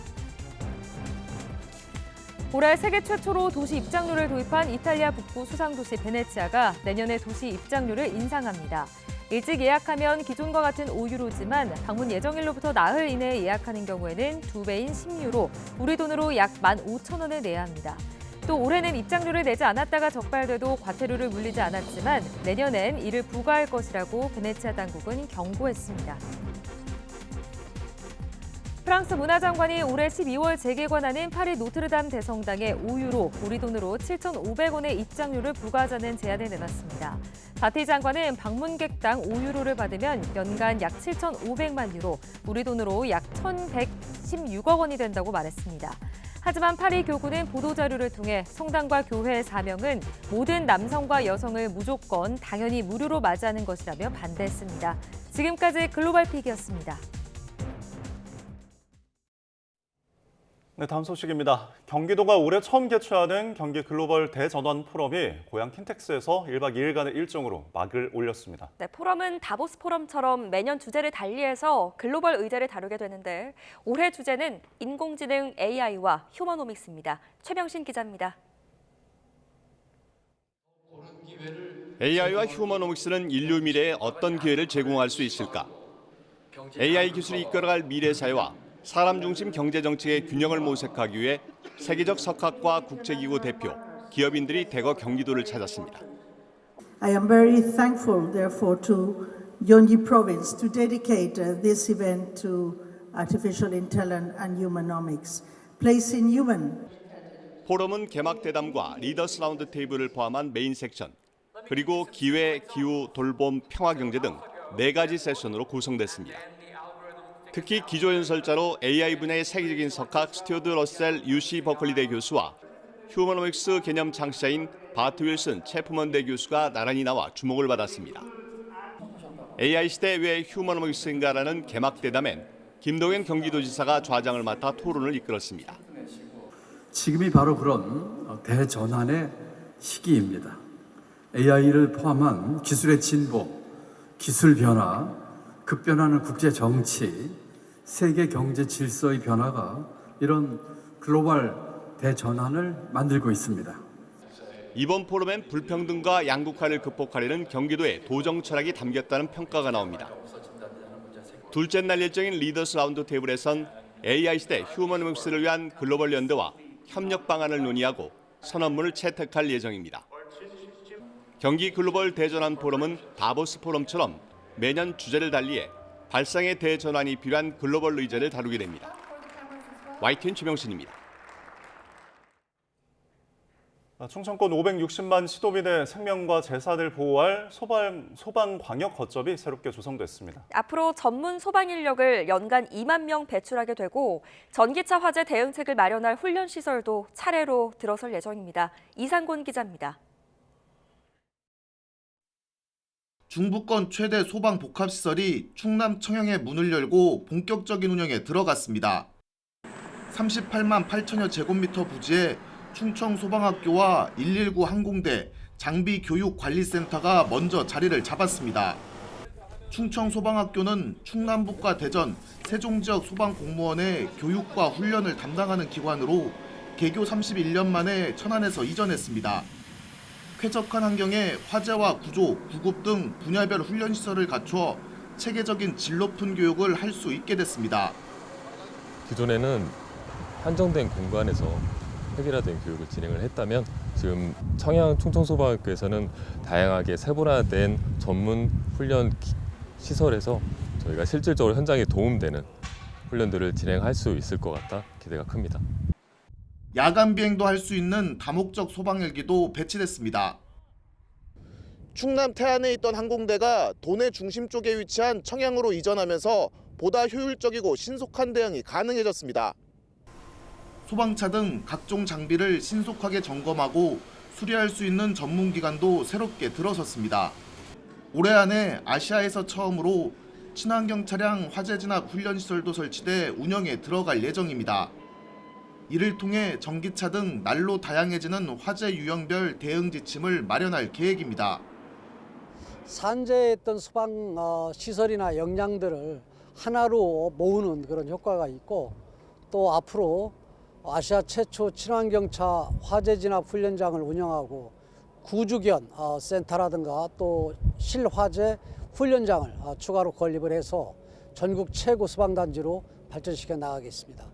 올해 세계 최초로 도시 입장료를 도입한 이탈리아 북부 수상도시 베네치아가 내년에 도시 입장료를 인상합니다. 일찍 예약하면 기존과 같은 5유로지만 방문 예정일로부터 나흘 이내에 예약하는 경우에는 2배인 10유로, 우리 돈으로 약 15,000원을 내야 합니다. 또 올해는 입장료를 내지 않았다가 적발돼도 과태료를 물리지 않았지만 내년엔 이를 부과할 것이라고 베네치아 당국은 경고했습니다. 프랑스 문화장관이 올해 12월 재개관하는 파리 노트르담 대성당에 5유로, 우리 돈으로 7,500원의 입장료를 부과하자는 제안을 내놨습니다. 바티 장관은 방문객당 5유로를 받으면 연간 약 7,500만 유로, 우리 돈으로 약 1,116억 원이 된다고 말했습니다. 하지만 파리 교구는 보도자료를 통해 성당과 교회의 사명은 모든 남성과 여성을 무조건 당연히 무료로 맞이하는 것이라며 반대했습니다. 지금까지 글로벌 픽이었습니다. 네, 다음 소식입니다. 경기도가 올해 처음 개최하는 경기 글로벌 대전환 포럼이 고향 킨텍스에서 1박 2일간의 일정으로 막을 올렸습니다. 네, 포럼은 다보스 포럼처럼 매년 주제를 달리해서 글로벌 의제를 다루게 되는데 올해 주제는 인공지능 AI와 휴머노믹스입니다. 최명신 기자입니다. AI와 휴머노믹스는 인류 미래에 어떤 기회를 제공할 수 있을까? AI 기술이 이끌어갈 미래 사회와 사람 중심 경제 정책의 균형을 모색하기 위해 세계적 석학과 국제기구 대표, 기업인들이 대거 경기도를 찾았습니다. I am very thankful, therefore, to Gyeonggi Province to dedicate this event to artificial intelligence and humanomics. Place in human. 포럼은 개막 대담과 리더스 라운드 테이블을 포함한 메인 섹션, 그리고 기회, 기후, 돌봄, 평화 경제 등 4가지 세션으로 구성됐습니다. 특히 기조연설자로 AI 분야의 세계적인 석학 스튜어트 러셀 UC 버클리대 교수와 휴머노믹스 개념 창시자인 바트 윌슨 체프먼대 교수가 나란히 나와 주목을 받았습니다. AI 시대 왜 휴머노믹스인가라는 개막 대담엔 김동연 경기도지사가 좌장을 맡아 토론을 이끌었습니다. 지금이 바로 그런 대전환의 시기입니다. AI를 포함한 기술의 진보, 기술 변화, 급변하는 국제 정치, 세계 경제 질서의 변화가 이런 글로벌 대전환을 만들고 있습니다. 이번 포럼엔 불평등과 양극화를 극복하려는 경기도의 도정 철학이 담겼다는 평가가 나옵니다. 둘째 날 일정인 리더스 라운드 테이블에선 AI 시대 휴머노믹스를 위한 글로벌 연대와 협력 방안을 논의하고 선언문을 채택할 예정입니다. 경기 글로벌 대전환 포럼은 다보스 포럼처럼 매년 주제를 달리해 발상의 대전환이 필요한 글로벌 의제를 다루게 됩니다. YTN 최명신입니다. 충청권 560만 시도민의 생명과 재산을 보호할 소방광역 거점이 새롭게 조성됐습니다. 앞으로 전문 소방 인력을 연간 2만 명 배출하게 되고 전기차 화재 대응책을 마련할 훈련 시설도 차례로 들어설 예정입니다. 이상곤 기자입니다. 중부권 최대 소방 복합시설이 충남 청양에 문을 열고 본격적인 운영에 들어갔습니다. 38만 8천여 제곱미터 부지에 충청소방학교와 119 항공대 장비교육관리센터가 먼저 자리를 잡았습니다. 충청소방학교는 충남북과 대전, 세종 지역 소방공무원의 교육과 훈련을 담당하는 기관으로 개교 31년 만에 천안에서 이전했습니다. 쾌적한 환경에 화재와 구조, 구급 등 분야별 훈련시설을 갖춰 체계적인 질 높은 교육을 할 수 있게 됐습니다. 기존에는 한정된 공간에서 획일화된 교육을 진행을 했다면 지금 청양 충청소방학교에서는 다양하게 세분화된 전문 훈련 시설에서 저희가 실질적으로 현장에 도움되는 훈련들을 진행할 수 있을 것 같다 기대가 큽니다. 야간 비행도 할 수 있는 다목적 소방 헬기도 배치됐습니다. 충남 태안에 있던 항공대가 도내 중심 쪽에 위치한 청양으로 이전하면서 보다 효율적이고 신속한 대응이 가능해졌습니다. 소방차 등 각종 장비를 신속하게 점검하고 수리할 수 있는 전문기관도 새롭게 들어섰습니다. 올해 안에 아시아에서 처음으로 친환경 차량 화재 진압 훈련시설도 설치돼 운영에 들어갈 예정입니다. 이를 통해 전기차 등 날로 다양해지는 화재 유형별 대응 지침을 마련할 계획입니다. 산재했던 소방 시설이나 역량들을 하나로 모으는 그런 효과가 있고 또 앞으로 아시아 최초 친환경차 화재 진압 훈련장을 운영하고 구주견 센터라든가 또 실화재 훈련장을 추가로 건립을 해서 전국 최고 소방단지로 발전시켜 나가겠습니다.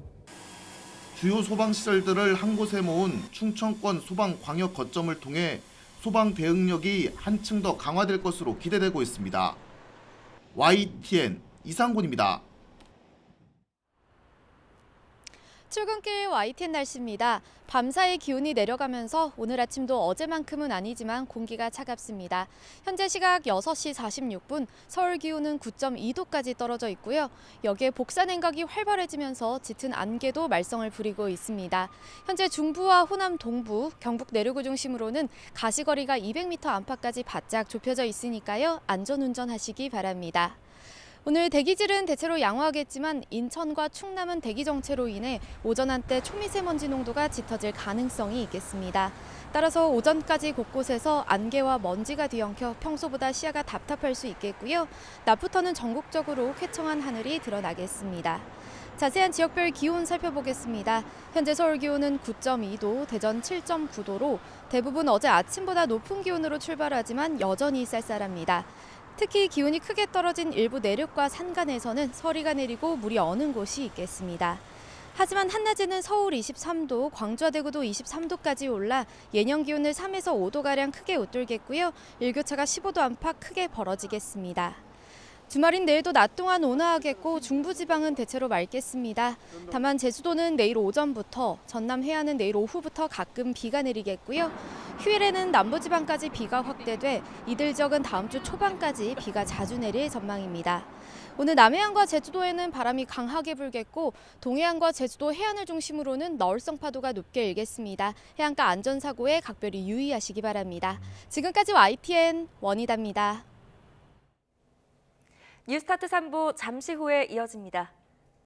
주요 소방시설들을 한 곳에 모은 충청권 소방광역 거점을 통해 소방 대응력이 한층 더 강화될 것으로 기대되고 있습니다. YTN 이상곤입니다. 출근길 YTN 날씨입니다. 밤사이 기온이 내려가면서 오늘 아침도 어제만큼은 아니지만 공기가 차갑습니다. 현재 시각 6시 46분, 서울 기온은 9.2도까지 떨어져 있고요. 여기에 복사 냉각이 활발해지면서 짙은 안개도 말썽을 부리고 있습니다. 현재 중부와 호남 동부, 경북 내륙을 중심으로는 가시거리가 200m 안팎까지 바짝 좁혀져 있으니까요. 안전운전하시기 바랍니다. 오늘 대기질은 대체로 양호하겠지만 인천과 충남은 대기 정체로 인해 오전 한때 초미세먼지 농도가 짙어질 가능성이 있겠습니다. 따라서 오전까지 곳곳에서 안개와 먼지가 뒤엉켜 평소보다 시야가 답답할 수 있겠고요. 낮부터는 전국적으로 쾌청한 하늘이 드러나겠습니다. 자세한 지역별 기온 살펴보겠습니다. 현재 서울 기온은 9.2도, 대전 7.9도로 대부분 어제 아침보다 높은 기온으로 출발하지만 여전히 쌀쌀합니다. 특히 기온이 크게 떨어진 일부 내륙과 산간에서는 서리가 내리고 물이 어는 곳이 있겠습니다. 하지만 한낮에는 서울 23도, 광주와 대구도 23도까지 올라 예년 기온을 3에서 5도가량 크게 웃돌겠고요. 일교차가 15도 안팎 크게 벌어지겠습니다. 주말인 내일도 낮 동안 온화하겠고 중부지방은 대체로 맑겠습니다. 다만 제주도는 내일 오전부터, 전남 해안은 내일 오후부터 가끔 비가 내리겠고요. 휴일에는 남부지방까지 비가 확대돼 이들 지역은 다음 주 초반까지 비가 자주 내릴 전망입니다. 오늘 남해안과 제주도에는 바람이 강하게 불겠고 동해안과 제주도 해안을 중심으로는 너울성 파도가 높게 일겠습니다. 해안가 안전사고에 각별히 유의하시기 바랍니다. 지금까지 YTN 원희다입니다. 뉴스타트 3부 잠시 후에 이어집니다.